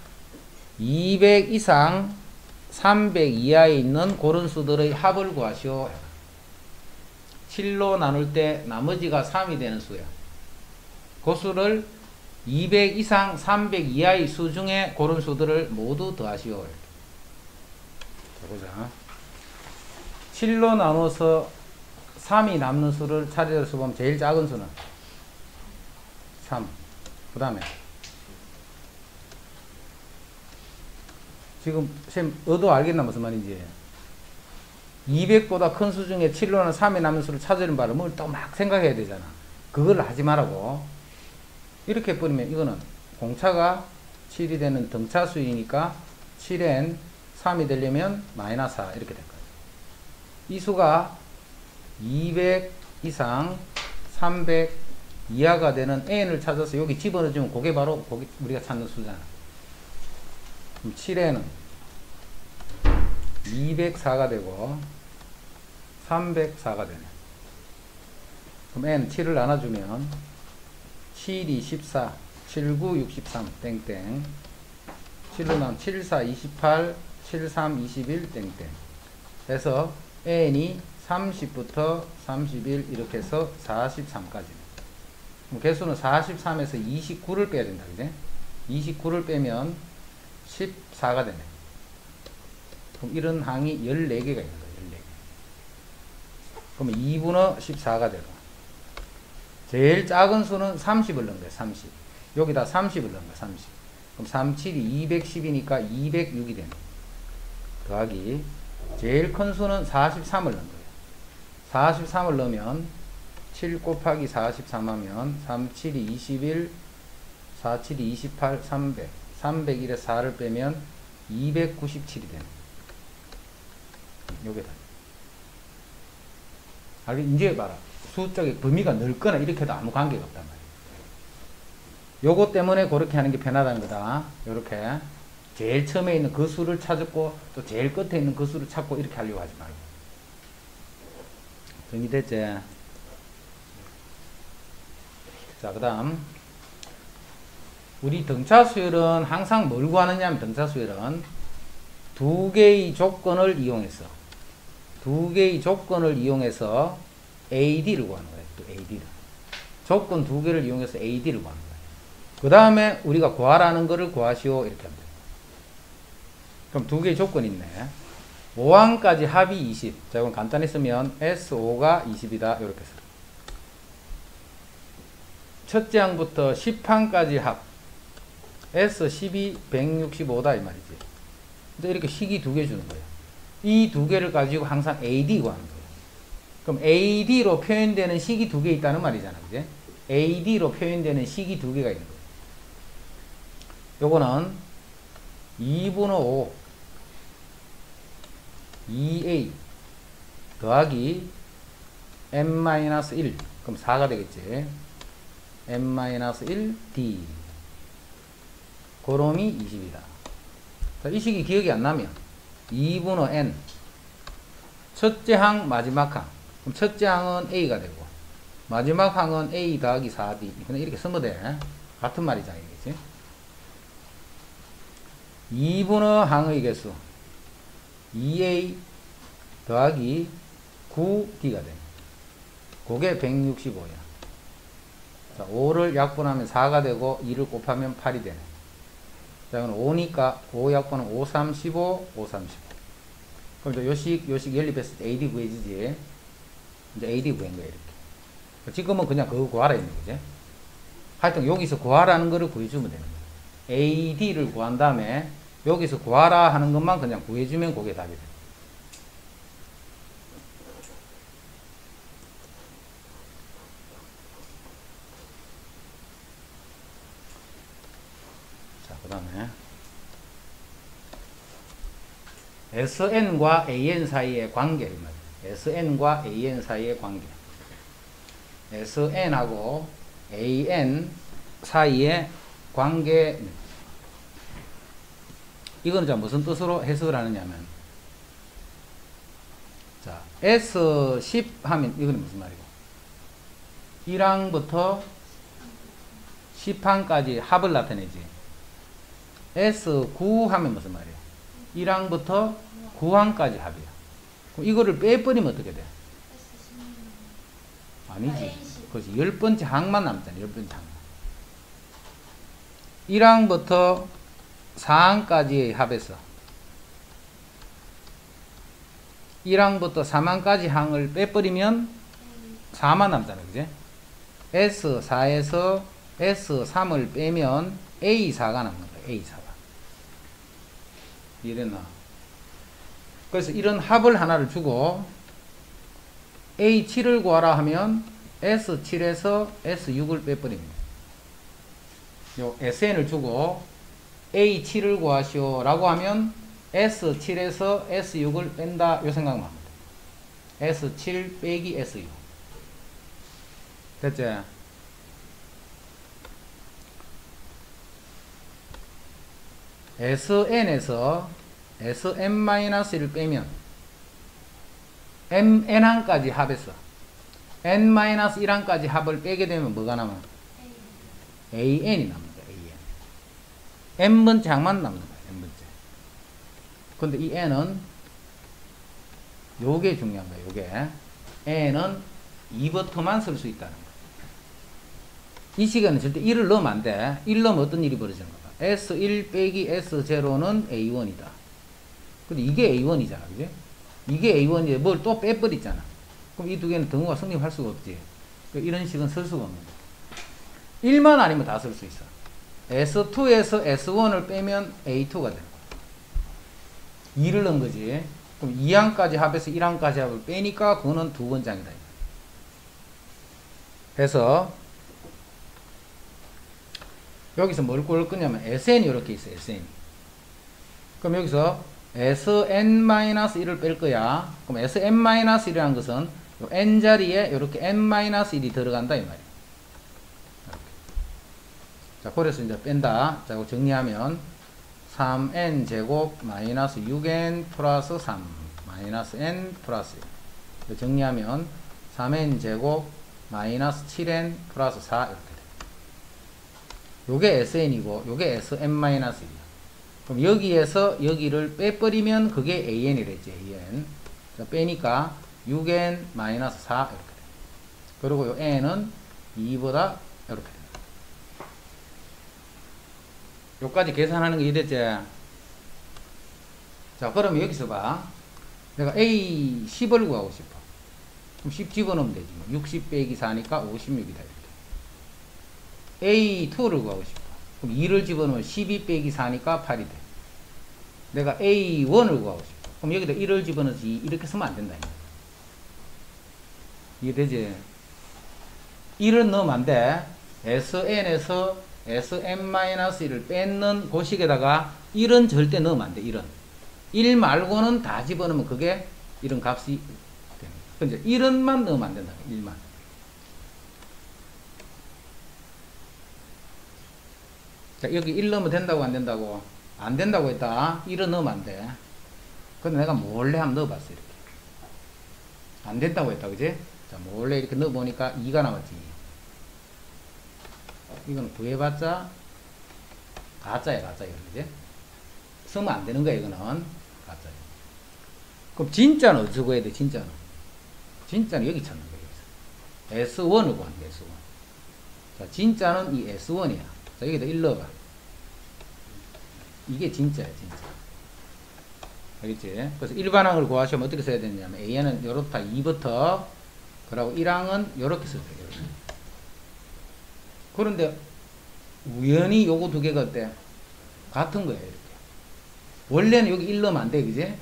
200 이상 300 이하에 있는 그런 수들의 합을 구하시오. 7로 나눌 때 나머지가 3이 되는 수야. 그 수를 200 이상 300 이하의 수 중에 그런 수들을 모두 더하시오. 자, 보자. 7로 나눠서 3이 남는 수를 차례대로 보면 제일 작은 수는 3. 그 다음에 지금 쌤 의도 알겠나 무슨 말인지. 200보다 큰 수 중에 7로는 3이 남은 수를 찾으는 바람을 또 막 생각해야 되잖아. 그걸 하지 말라고. 이렇게 해버리면 이거는 공차가 7이 되는 등차 수이니까 7n 3이 되려면 마이너스 4 이렇게 될 거예요. 이 수가 200 이상 300 이하가 되는 n을 찾아서 여기 집어넣어주면 그게 바로 우리가 찾는 수잖아. 그럼 7n은 204가 되고 304가 되네. 그럼 n 7을 나눠주면 7, 2, 14, 7, 9, 63, 땡땡. 7로 나면 7, 4, 28, 7, 3, 21, 땡땡. 그래서 n이 30부터 31 이렇게 해서 43까지. 그럼 개수는 43에서 29를 빼야 된다. 그지? 29를 빼면 14가 되네. 그럼 이런 항이 14개가 있는 거예요. 14개. 그러면 2분의 14가 되고. 제일 작은 수는 30을 넣은 거예요. 30. 여기다 30을 넣은 거예요. 30. 그럼 3, 7이 210이니까 206이 되네. 더하기. 제일 큰 수는 43을 넣은 거예요. 43을 넣으면 7 곱하기 43 하면 3, 7이 21, 4, 7이 28, 300. 301에 4를 빼면 297이 되네. 요게다. 이제 봐라. 수적의 범위가 넓거나 이렇게 해도 아무 관계가 없단 말이야. 요거 때문에 그렇게 하는 게 편하다는 거다. 요렇게. 제일 처음에 있는 그 수를 찾았고, 또 제일 끝에 있는 그 수를 찾고, 이렇게 하려고 하지 말고. 정리됐지? 자, 그 다음. 우리 등차수열은 항상 뭘 구하느냐 하면 등차수열은 두 개의 조건을 이용해서 AD를 구하는 거예요. 또 AD를. 조건 두 개를 이용해서 AD를 구하는 거예요. 그 다음에 우리가 구하라는 거를 구하시오. 이렇게 합니다. 그럼 두 개의 조건이 있네. 5항까지 합이 20. 자, 이건 간단히 쓰면 S5가 20이다. 이렇게 써. 첫째 항부터 10항까지 합. S12 165다. 이 말이지. 근데 이렇게 식이 두 개 주는 거예요. 이 두 개를 가지고 항상 AD 구하는 거예요. 그럼 AD로 표현되는 식이 두 개 있다는 말이잖아. 그지? AD로 표현되는 식이 두 개가 있는 거예요. 요거는 2분의 5 2a 더하기 n-1 그럼 4가 되겠지. n-1d 그놈이 20이다. 자, 이 식이 기억이 안 나면 2분의 n 첫째 항 마지막 항 그럼 첫째 항은 a가 되고 마지막 항은 a 더하기 4d 그냥 이렇게 쓰면 돼. 같은 말이잖아. 이게 2분의 항의 개수 2a 더하기 9d가 돼. 그게 165야. 자, 5를 약분하면 4가 되고 2를 곱하면 8이 되네. 자, 이건 5니까 5 약분은 5, 3, 15, 5, 3, 15. 그럼 또 요식 연립했을 때 AD 구해지지. 이제 AD 구한 거야, 이렇게. 지금은 그냥 그거 구하라 있는 거지. 하여튼 여기서 구하라는 거를 구해주면 되는 거야. AD를 구한 다음에 여기서 구하라 하는 것만 그냥 구해주면 그게 답이 돼. 자, 그 다음에 SN과 AN 사이의 관계. SN과 AN 사이의 관계. SN하고 AN 사이의 관계. 이거는 자 무슨 뜻으로 해석을 하느냐면, 자, S10 하면 이거는 무슨 말이고, 1항부터 10항까지 합을 나타내지. S9 하면 무슨 말이야? 1항부터 9항까지 합이야. 그럼 이거를 빼버리면 어떻게 돼? 아니지. 그렇지. 10번째 항만 남잖아. 10번째 항. 1항부터 4항까지의 합에서 1항부터 3항까지 항을 빼버리면 4만 남잖아. 그지? S4에서 S3을 빼면 A4가 남는 거야. A4가. 이랬나? 그래서 이런 합을 하나를 주고 A7을 구하라 하면 S7에서 S6을 빼버립니다. 요 SN을 주고 A7을 구하시오 라고 하면 S7에서 S6을 뺀다 요 생각만 합니다. S7 빼기 S6 됐지? SN에서 Sn-1을 빼면 N항까지 합해서 N-1항까지 합을 빼게 되면 뭐가 남아? AN이 남는다. AN. N번째 항만 남는 거야. N번째. 근데 이 N은 요게 중요한 거야. 요게 N은 2버터만 쓸 수 있다는 거야. 이 시간은 절대 1을 넣으면 안 돼. 1 넣으면 어떤 일이 벌어지는 거야? S1 빼기 S0는 A1이다. 근데 이게 A1이잖아. 그지? 이게 A1이야. 뭘 또 빼버리잖아. 그럼 이 두 개는 등호가 성립할 수가 없지. 이런 식은 쓸 수가 없는 거야. 1만 아니면 다 쓸 수 있어. S2에서 S1을 빼면 A2가 되는 거야. 2를 넣은 거지. 그럼 2항까지 합해서 1항까지 합을 빼니까 그거는 두 번장이다. 해서 여기서 뭘 꼴 거냐면 SN이 이렇게 있어. SN이. 그럼 여기서 Sn-1을 뺄 거야. 그럼 Sn-1이라는 것은 요 n 자리에 이렇게 n-1이 들어간다 이 말이야. 이렇게. 자, 그래서 이제 뺀다. 자, 이거 정리하면 3n 제곱 마이너스 6n 플러스 3 마이너스 n 플러스 1. 정리하면 3n 제곱 마이너스 7n 플러스 4 이렇게 돼. 요게 SN이고 요게 Sn-1이야. 그럼 여기에서 여기를 빼버리면 그게 AN이랬지. AN. 자, 빼니까 6n 마이너스 4 이렇게 돼. 그리고 요 n은 2보다 이렇게 돼. 요까지 계산하는 게 이랬지. 자, 그럼 여기서 봐. 내가 A10을 구하고 싶어. 그럼 10 집어넣으면 되지. 60 빼기 4니까 56이다. 이렇게. A2를 구하고 싶어. 그럼 2를 집어넣으면 12 빼기 4니까 8이 돼. 내가 A1을 구하고 싶어. 그럼 여기다 1을 집어넣어서 2 이렇게 쓰면 안 된다. 이해되지? 1은 넣으면 안 돼. SN에서 Sn-1을 뺏는 고식에다가 1은 절대 넣으면 안 돼. 1은. 1 말고는 다 집어넣으면 그게 이런 값이 됩니다. 근데 1은만 넣으면 안 된다. 1만. 자, 여기 1 넣으면 된다고 안 된다고? 안 된다고 했다. 1은 넣으면 안 돼. 근데 내가 몰래 한번 넣어봤어. 이렇게. 안 된다고 했다. 그지? 자, 몰래 이렇게 넣어보니까 2가 나왔지. 이거는 구해봤자 가짜야, 가짜. 그지? 쓰면 안 되는 거야, 이거는. 가짜야. 그럼 진짜는 어디서 구해야 돼, 진짜는? 진짜는 여기 찾는 거야, 여기서. S1을 구하는 거야, S1. 자, 진짜는 이 S1이야. 자, 여기다 1 넣어봐. 이게 진짜야, 진짜. 알겠지? 그래서 일반항을 구하시면 어떻게 써야 되냐면, AN은 요렇다, 2부터, 그리고 1항은 요렇게 써야 돼요. 그런데, 우연히 요거 두 개가 어때? 같은 거예요, 이렇게. 원래는 여기 1 넣으면 안 돼, 그지?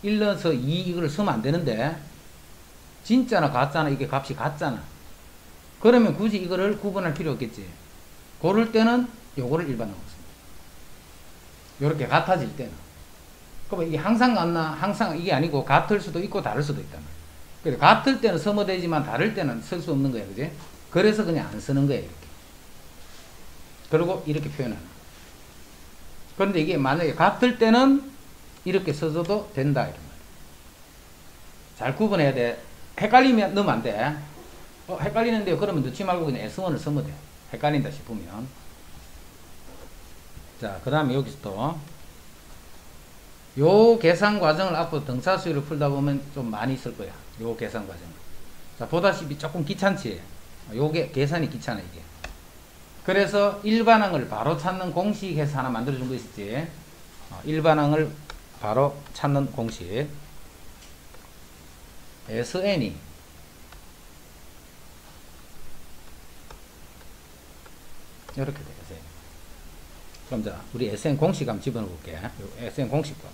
1 넣어서 2 이걸 쓰면 안 되는데, 진짜나 가짜나 이게 값이 같잖아. 그러면 굳이 이거를 구분할 필요 없겠지. 고를 때는 요거를 일반항으로 씁니다. 요렇게 같아질 때는. 그럼 이게 항상 같나? 항상 이게 아니고 같을 수도 있고 다를 수도 있단 말이야. 그래서 같을 때는 써도 되지만 다를 때는 쓸 수 없는 거야, 그지? 그래서 그냥 안 쓰는 거야, 이렇게. 그리고 이렇게 표현하는. 그런데 이게 만약에 같을 때는 이렇게 써줘도 된다, 이런 말이야. 잘 구분해야 돼. 헷갈리면 넣으면 안 돼. 헷갈리는데요. 그러면 넣지 말고 그냥 S1을 쓰면 돼. 헷갈린다 싶으면. 자, 그 다음에 여기서 또, 요 계산 과정을 앞으로 등차수열을 풀다 보면 좀 많이 있을 거야. 요 계산 과정. 자, 보다시피 조금 귀찮지? 요게 계산이 귀찮아, 이게. 그래서 일반항을 바로 찾는 공식에서 하나 만들어준 거 있었지. 일반항을 바로 찾는 공식. SN이 이렇게 돼요. 그럼 자, 우리 SN 공식 한번 집어넣어 볼게. SN 공식 봐.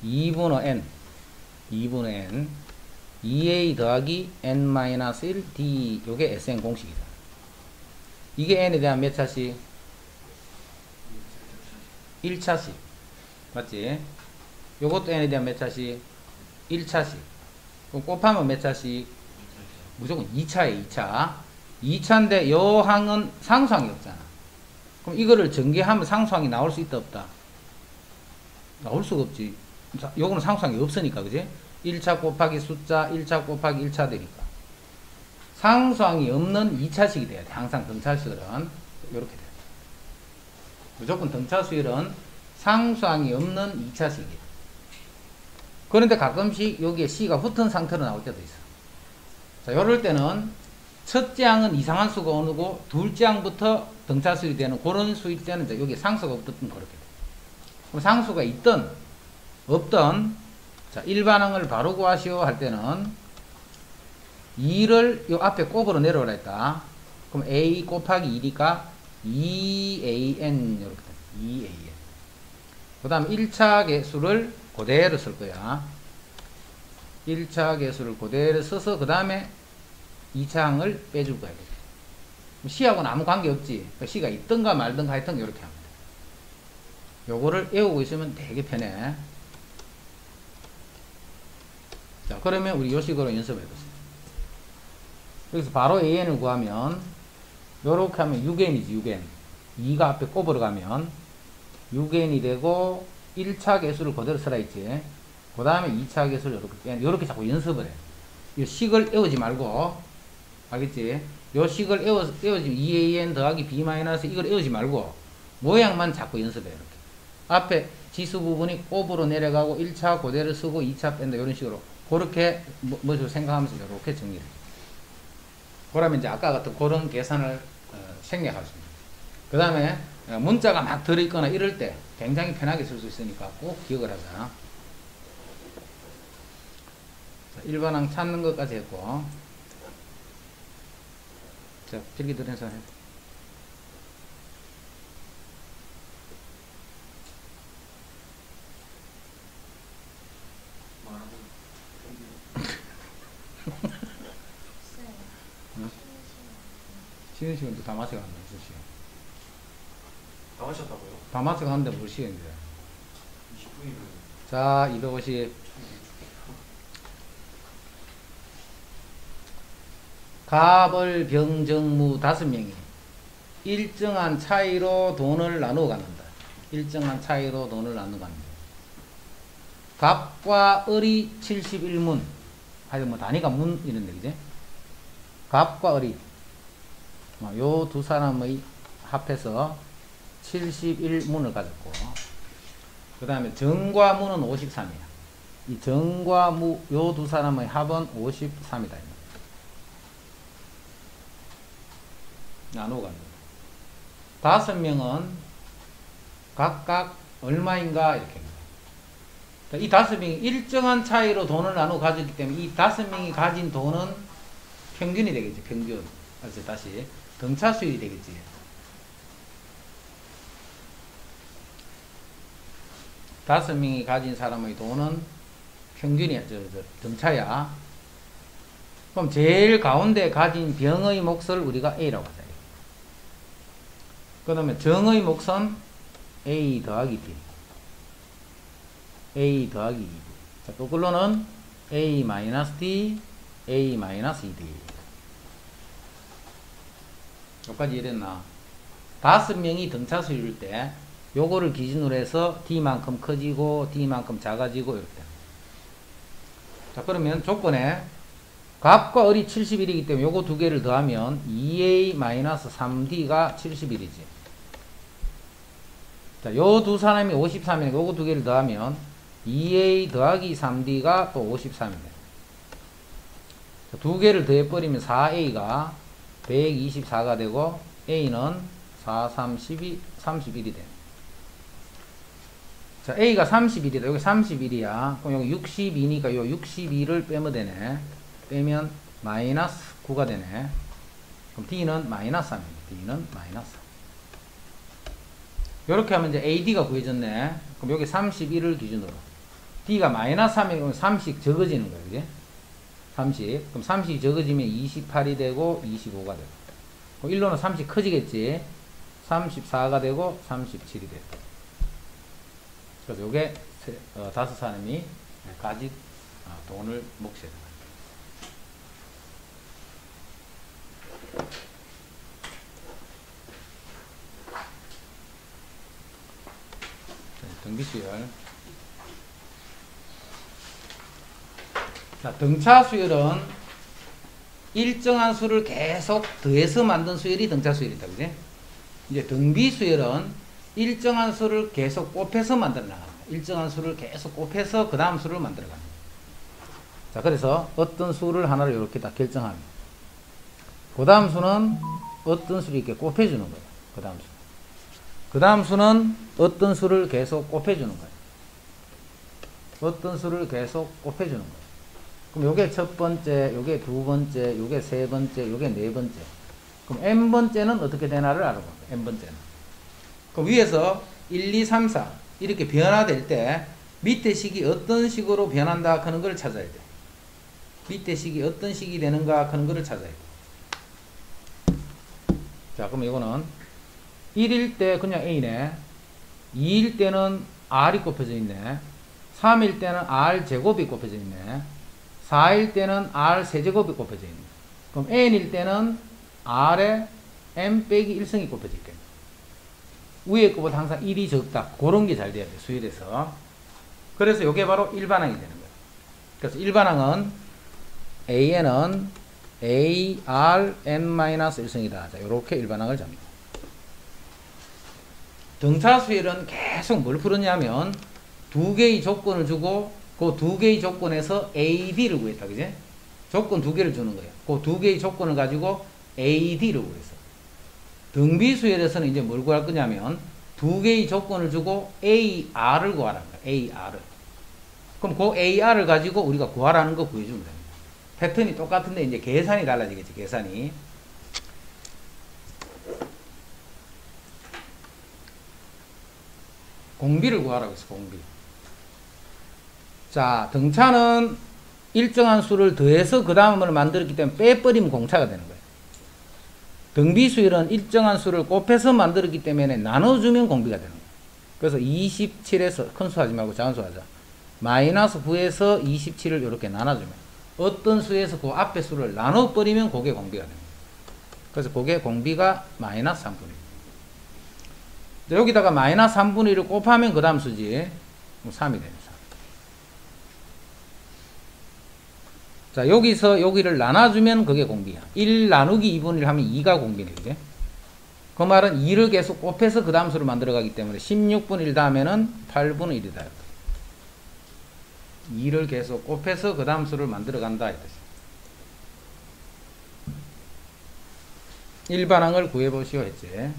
2분의 n 2a 더하기 n-1 d 요게 Sn 공식이다. 이게 n에 대한 몇 차식? 1차식 맞지? 요것도 n에 대한 몇 차식? 1차식. 그럼 곱하면 몇 차식? 무조건 2차에 2차. 2차인데 요 항은 상수항이 없잖아. 그럼 이거를 전개하면 상수항이 나올 수 있다 없다? 나올 수가 없지. 요거는 상수항이 없으니까 그지? 1차 곱하기 숫자 1차 곱하기 1차 되니까 상수항이 없는 2차식이 돼야 돼. 항상 등차수열은 요렇게 돼. 무조건 등차수열은 상수항이 없는 2차식이야. 그런데 가끔씩 여기에 C가 붙은 상태로 나올 때도 있어. 자, 요럴 때는 첫째 항은 이상한 수가 오고 둘째 항부터 등차수열이 되는 그런 수일 때는 이제 여기 상수가 없든 그렇게 돼. 그럼 상수가 있든 없든 자, 일반항을 바로 구하시오 할 때는 2를 요 앞에 곱으로 내려오라 했다. 그럼 a 곱하기 2니까 2an 이렇게 돼. 2an. 그 다음 1차 계수를 그대로 쓸 거야. 1차 계수를 그대로 써서 그 다음에 2차 항을 빼줄 거야. C하고는 아무 관계 없지. C가 있든가 말든가 하여튼 이렇게 하면 돼. 요거를 외우고 있으면 되게 편해. 자, 그러면 우리 요 식으로 연습해 보세요. 여기서 바로 AN을 구하면 요렇게 하면 6N이지 6N. 2가 앞에 곱으로 가면 6N이 되고 1차 계수를 그대로 쓰라 했지. 그 다음에 2차 계수를 요렇게 자꾸 연습을 해. 이 식을 외우지 말고 알겠지? 요 식을 외우지 2AN 더하기 B 마이너스 이걸 외우지 말고 모양만 자꾸 연습해. 이렇게 앞에 지수 부분이 곱으로 내려가고 1차 그대로 쓰고 2차 뺀다 이런 식으로 그렇게 뭐죠 생각하면서 이렇게 정리를 해. 그러면 이제 아까 같은 그런 계산을 생략할 수 있습니다. 그 다음에 문자가 막 들어있거나 이럴 때 굉장히 편하게 쓸 수 있으니까 꼭 기억을 하자. 자, 일반항 찾는 것까지 했고 자, 필기 들은 사람 해. 쉬는 시간도 다 마셔 간다. 무슨 시간? 다 마셨다고요? 다 마셔 가는데 뭘 시간인데? 20분이면. 자, 250. 갑을 병정무 5명이 일정한 차이로 돈을 나누어 갖는다. 일정한 차이로 돈을 나누어 갖는다. 갑과 을이 71문. 하여튼 뭐 단위가 문 이런 얘기지. 갑과 을이 요 두 사람의 합해서 71문을 가졌고 그 다음에 정과 무는 53이야. 이 정과 무 요 두 사람의 합은 53이다. 나누어 갑니다. 5명은 각각 얼마인가 이렇게 합니다. 이 5명이 일정한 차이로 돈을 나누어 가졌기 때문에 이 5명이 가진 돈은 평균이 되겠지. 평균. 그래서 다시 등차 수율이 되겠지. 다섯 명이 가진 사람의 돈은 평균이야. 등차야. 그럼 제일 가운데 가진 병의 몫을 우리가 A라고 하자. 그 다음에 정의 몫은 A 더하기 D. A 더하기 2D. 자, 거꾸로는 A 마이너스 D, A 마이너스 2D. 여기까지 이랬나? 5명이 등차 수율일 때 요거를 기준으로 해서 D만큼 커지고 D만큼 작아지고 이렇게. 자, 그러면 조건에 갑과 을이 71이기 때문에 요거 두 개를 더하면 2A-3D가 71이지. 자, 요 두 사람이 53이니까 요거 두 개를 더하면 2A 더하기 3D가 또 53이네. 두 개를 더해버리면 4A가 124가 되고 A는 4, 3, 12, 31이 돼. 자, A가 31이다. 여기 31이야. 그럼 여기 62니까 요 62를 빼면 되네. 빼면 마이너스 9가 되네. 그럼 D는 마이너스 3입니다. D는 마이너스 3. 요렇게 하면 이제 AD가 구해졌네. 그럼 여기 31을 기준으로. D가 마이너스 3이면 30 적어지는 거예요. 그지? 30. 그럼 30 적어지면 28이 되고 25가 되고. 그럼 1로는 30 커지겠지? 34가 되고 37이 되고. 그래서 요게 다섯 사람이 가진 돈을 몫해야 됩니다. 등비수열. 자, 등차 수열은 일정한 수를 계속 더해서 만든 수열이 등차 수열이다. 그지? 이제 등비 수열은 일정한 수를 계속 곱해서 만들어 나갑니다. 일정한 수를 계속 곱해서 그 다음 수를 만들어 갑니다. 자, 그래서 어떤 수를 하나를 이렇게 다 결정합니다. 그 다음 수는 어떤 수를 이렇게 곱해주는 거예요. 그 다음 수. 그 다음 수는 어떤 수를 계속 곱해주는 거예요. 어떤 수를 계속 곱해주는 거예요. 그럼 요게 첫 번째, 요게 두 번째, 요게 세 번째, 요게 네 번째. 그럼 n번째는 어떻게 되나를 알아봅니다. n번째는. 그럼 위에서 1, 2, 3, 4 이렇게 변화될 때 밑에 식이 어떤 식으로 변한다 하는 걸 찾아야 돼. 밑에 식이 어떤 식이 되는가 하는 걸 찾아야 돼. 자, 그럼 이거는 1일 때 그냥 A네. 2일 때는 R이 곱해져 있네. 3일 때는 R 제곱이 곱해져 있네. 4일 때는 R 세제곱이 곱해져 있네. 그럼 N일 때는 R에 M 빼기 1승이 곱해져 있겠네. 위에 거보다 항상 1이 적다. 그런 게 잘 돼야 돼. 수열에서. 그래서 이게 바로 일반항이 되는 거예요. 그래서 일반항은 AN은 AR N-1승이다. 자, 이렇게 일반항을 잡니다. 등차 수열은 계속 뭘 푸느냐면 두 개의 조건을 주고 그 두 개의 조건에서 AD를 구했다. 그지? 조건 두 개를 주는 거예요. 그 두 개의 조건을 가지고 AD를 구했어. 등비 수열에서는 이제 뭘 구할 거냐면 두 개의 조건을 주고 AR을 구하라는 거야. AR을. 그럼 그 AR을 가지고 우리가 구하라는 거 구해주면 됩니다. 패턴이 똑같은데 이제 계산이 달라지겠지. 계산이. 공비를 구하라고 했어. 공비. 자, 등차는 일정한 수를 더해서 그 다음을 만들었기 때문에 빼버리면 공차가 되는 거예요. 등비 수열은 일정한 수를 곱해서 만들었기 때문에 나눠주면 공비가 되는 거예요. 그래서 27에서 큰 수 하지 말고 작은 수 하자. 마이너스 9에서 27을 이렇게 나눠주면 어떤 수에서 그 앞에 수를 나눠버리면 그게 공비가 됩니다. 그래서 그게 공비가 마이너스 3분의 1. 여기다가 마이너스 3분의 1을 곱하면 그 다음 수지. 3이 됩니다. 자, 여기서 여기를 나눠주면 그게 공비야. 1 나누기 2분의 1 하면 2가 공비네. 그지? 그 말은 2를 계속 곱해서 그 다음 수를 만들어가기 때문에 16분의 1 다음에는 8분의 1이다. 2를 계속 곱해서 그 다음 수를 만들어간다. 일반항을 구해보시오 했지.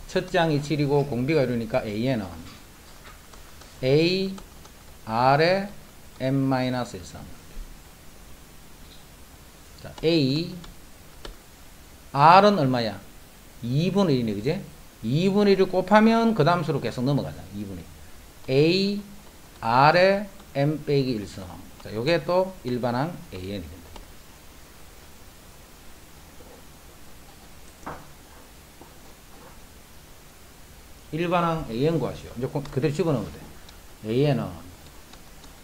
첫째 항이 7이고 공비가 이러니까 AN은 A, R에 M-1 자, A, R은 얼마야? 2분의 1이네, 그지? 2분의 1을 곱하면 그 다음 수로 계속 넘어가잖아. 2분의 1. A, R에 M 빼기 1성. 자, 요게 또 일반항 AN이 된다. 일반항 AN 구하시오. 이제 그대로 집어넣으면 돼. AN은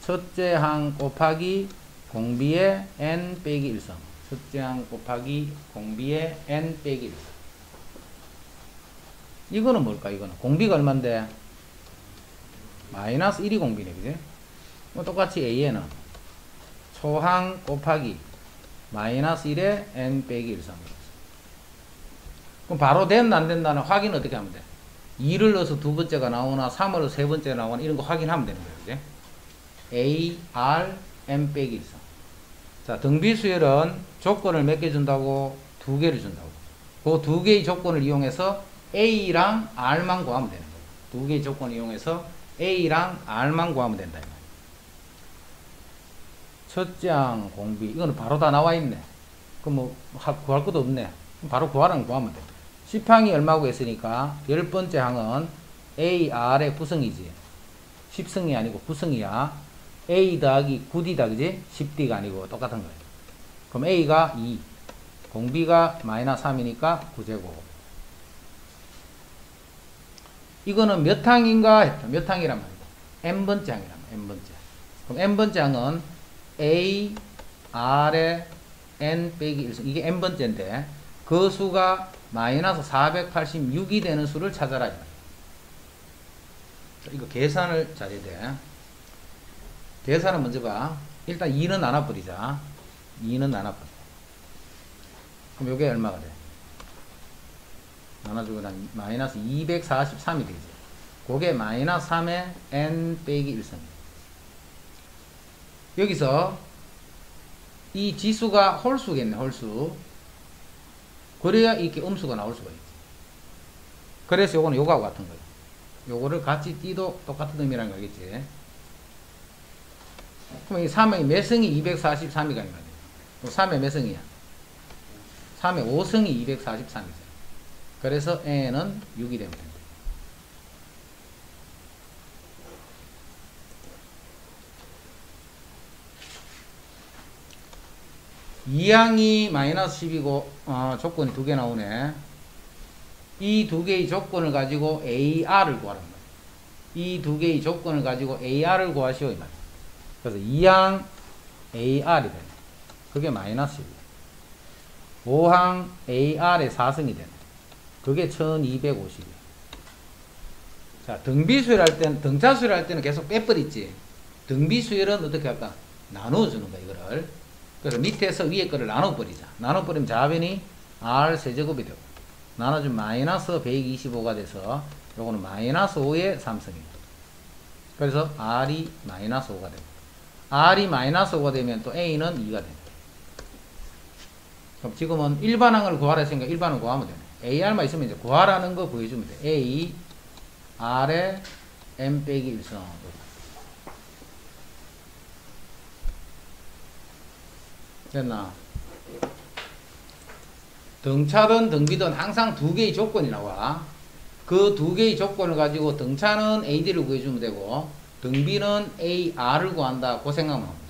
첫째 항 곱하기 공비의 N 빼기 1성. 첫째 항 곱하기 공비의 N 빼기 1성. 이거는 뭘까? 이거는 공비가 얼만데? 마이너스 1이 공비네, 그지? 똑같이 AN은 초항 곱하기 마이너스 1에 N 빼기 1성. 그럼 바로 된다 안 된다는 확인 어떻게 하면 돼? 2를 넣어서 두 번째가 나오나 3을 넣어서 세 번째가 나오나 이런 거 확인하면 되는 거예요. 그지? A, R, M 빼기 1성. 자, 등비수열은 조건을 몇 개 준다고? 두 개를 준다고. 그 두 개의 조건을 이용해서 A랑 R만 구하면 되는 거예요. 두 개의 조건을 이용해서 A랑 R만 구하면 된다. 첫째 항 공비. 이거는 바로 다 나와 있네. 그럼 뭐 구할 것도 없네. 바로 구하라는 구하면 돼. 10항이 얼마고 했으니까 10번째 항은 A, R의 부성이지. 10승이 아니고 9승이야. A 더하기 9D다, 그지? 10D가 아니고 똑같은 거예요. 그럼 A가 2, 공비가 마이너스 3이니까 9제곱. 이거는 몇 항인가 했다. 몇 항이란 말이야. n번째 항이란 말이야. n번째. 그럼 n번째 항은 A, R에 n 빼기 1승. 이게 n번째인데 그 수가 마이너스 486이 되는 수를 찾아라. 이거 계산을 잘해야 돼. 계산을 먼저 봐. 일단 2는 나눠버리자. 2는 나눠버려. 그럼 요게 얼마가 돼? 나눠주고 난 마이너스 243이 되지. 그게 마이너스 3의 n 빼기 1승. 여기서 이 지수가 홀수겠네, 홀수. 그래야 이렇게 음수가 나올 수가 있지. 그래서 요거는 요거하고 같은 거예요. 요거를 같이 띠도 똑같은 의미라는 거 알겠지? 그럼 이 3의 몇 승이 243이가 아니야. 3의 몇 승이야? 3의 5승이 243이죠. 그래서 n은 6이 되면 됩니다. 이항이 마이너스 10이고 조건이 두 개 나오네. 이 두 개의 조건을 가지고 AR을 구하란 말이야. 이 두 개의 조건을 가지고 AR을 구하시오 이 말이야. 그래서 2항 AR이 되네. 그게 마이너스 10이야. 5항 AR의 4승이 되네. 그게 1250이야. 자, 등비수열 할 때는, 등차수열 할 때는 계속 빼버리지. 등비수열은 어떻게 할까? 나눠주는 거야, 이거를. 그래서 밑에서 위에 거를 나눠버리자. 나눠버리면 좌변이 R 세제곱이 되고, 나눠주면 마이너스 125가 돼서, 요거는 마이너스 5의 3승이에요. 그래서 R이 마이너스 5가 되고, R이 마이너스 5가 되면 또 A는 2가 됩니다. 그럼 지금은 일반항을 구하라 했으니까 일반항을 구하면 되네. AR만 있으면 이제 구하라는 거 보여주면 돼. A, R에 M 빼기 1승. 됐나? 등차든 등비든 항상 두 개의 조건이 나와. 그 두 개의 조건을 가지고 등차는 AD를 구해주면 되고, 등비는 AR을 구한다. 그 생각만 하면 돼.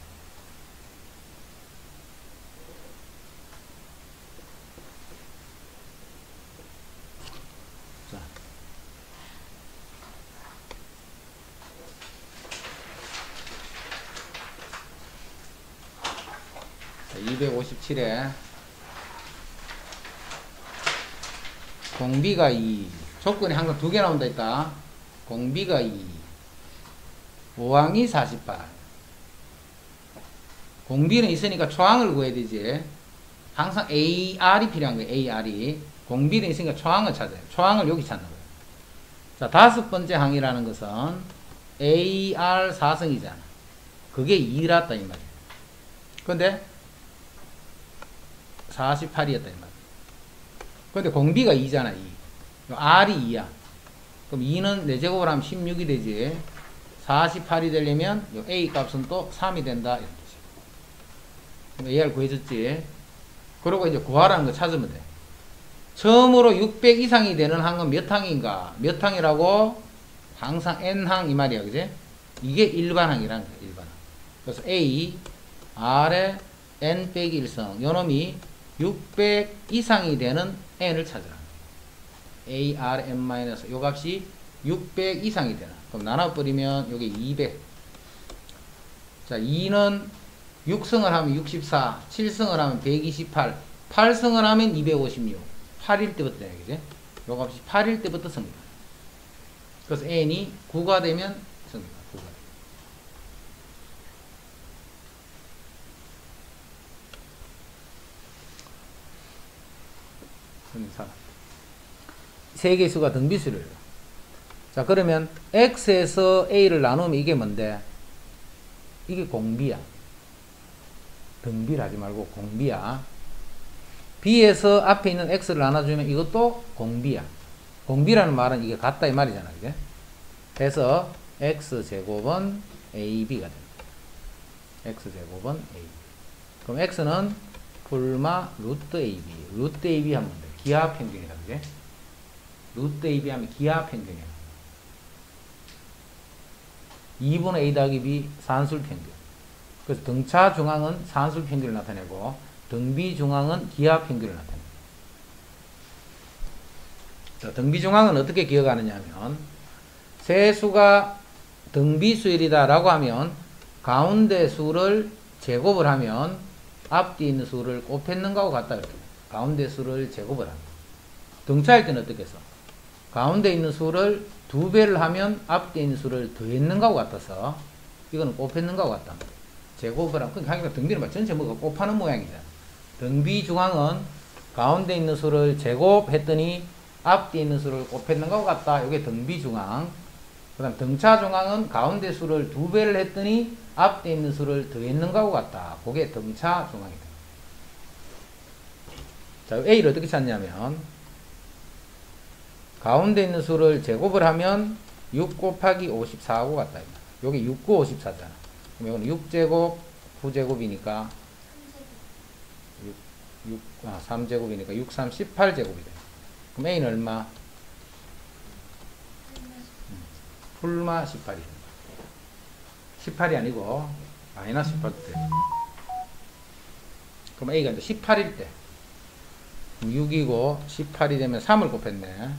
자, 257에 공비가 2, 조건이 항상 두 개 나온다 했다. 공비가 2, 5항이 48. 공비는 있으니까 초항을 구해야 되지. 항상 AR이 필요한 거예요. AR이. 공비는 있으니까 초항을 찾아요. 초항을 여기 찾는 거예요. 자, 다섯 번째 항이라는 것은 AR 4승이잖아. 그게 2랐다 이 말이에요. 근데 48이었다 이 말이에요. 근데 공비가 2잖아. 2. R이 2야. 그럼 2는 4제곱을 하면 16이 되지. 48이 되려면 요 A 값은 또 3이 된다. 이런 뜻이야. 그럼 AR 구해줬지. 그리고 이제 구하라는 거 찾으면 돼. 처음으로 600 이상이 되는 항은 몇 항인가? 몇 항이라고? 항상 N항 이 말이야. 그지? 이게 일반항이라는 거야. 일반항. 그래서 A, R에 N 빼기 1승. 요 놈이 600 이상이 되는 N을 찾으라. A, R, N 마이너스 요 값이 600 이상이 되나. 그럼 나눠버리면 요게 200. 자, 2는 6승을 하면 64, 7승을 하면 128, 8승을 하면 256. 8일 때부터 되네, 그지? 요 값이 8일 때부터 승이다. 그래서 N이 9가 되면 승이다. 9가. 세 개의 수가 등비수를. 자, 그러면 X에서 A를 나누면 이게 뭔데? 이게 공비야. 등비를 하지 말고 공비야. B에서 앞에 있는 X를 나눠주면 이것도 공비야. 공비라는 말은 이게 같다 이 말이잖아. 그게? 그래서 X제곱은 AB가 됩니다. X제곱은 AB. 그럼 X는 풀마 루트 AB. 루트 AB 하면 돼. 기하 평균이다. 그게? 루트 AB 하면 기하 평균이야. 2분의 A 더하기 B 산술 평균. 그래서 등차 중앙은 산술 평균을 나타내고 등비 중앙은 기하 평균을 나타냅니다. 자, 등비 중앙은 어떻게 기억하느냐 하면 세수가 등비 수열이다 라고 하면 가운데 수를 제곱을 하면 앞뒤에 있는 수를 곱했는 거하고 같다 이렇게. 가운데 수를 제곱을 합니다. 등차일 때는 어떻게 해서 가운데 있는 수를 2배를 하면 앞뒤에 있는 수를 더했는 거하고 같아서 이거는 곱했는 거하고 같다. 제곱을 하면 그러니까 등비는 전체 뭐가 곱하는 모양이잖아. 등비 중앙은 가운데 있는 수를 제곱했더니 앞뒤에 있는 수를 곱했는 거하고 같다. 이게 등비 중앙. 그 다음 등차 중앙은 가운데 수를 2배를 했더니 앞뒤에 있는 수를 더했는 거하고 같다. 그게 등차 중앙이다. 자, A를 어떻게 찾냐면 가운데 있는 수를 제곱을 하면 6 곱하기 54하고 같다. 여기 6, 9, 54잖아. 그럼 이건 6제곱, 9제곱이니까 3제곱이니까 6, 3, 18제곱이다. 그럼 A는 얼마? 풀마 18이. 18이 아니고 마이너스 18때. 그럼 A가 이제 18일 때 6이고 18이 되면 3을 곱했네.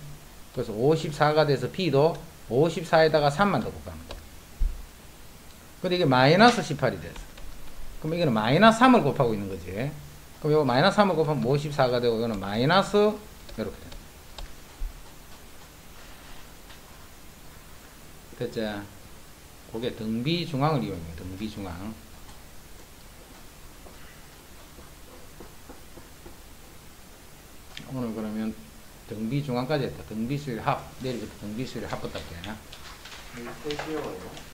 그래서 54가 돼서 B도 54에다가 3만 더 곱하면 돼. 근데 이게 마이너스 18이 됐어. 그럼 이거는 마이너스 3을 곱하고 있는 거지. 그럼 이거 마이너스 3을 곱하면 54가 되고 이거는 마이너스 이렇게 돼. 됐죠? 그게 등비 중앙을 이용해요. 등비 중앙. 오늘 그러면 등비 중앙까지 했다. 등비 수열 합. 내일부터 등비 수열 합 붙을게. 이거 쉬워요.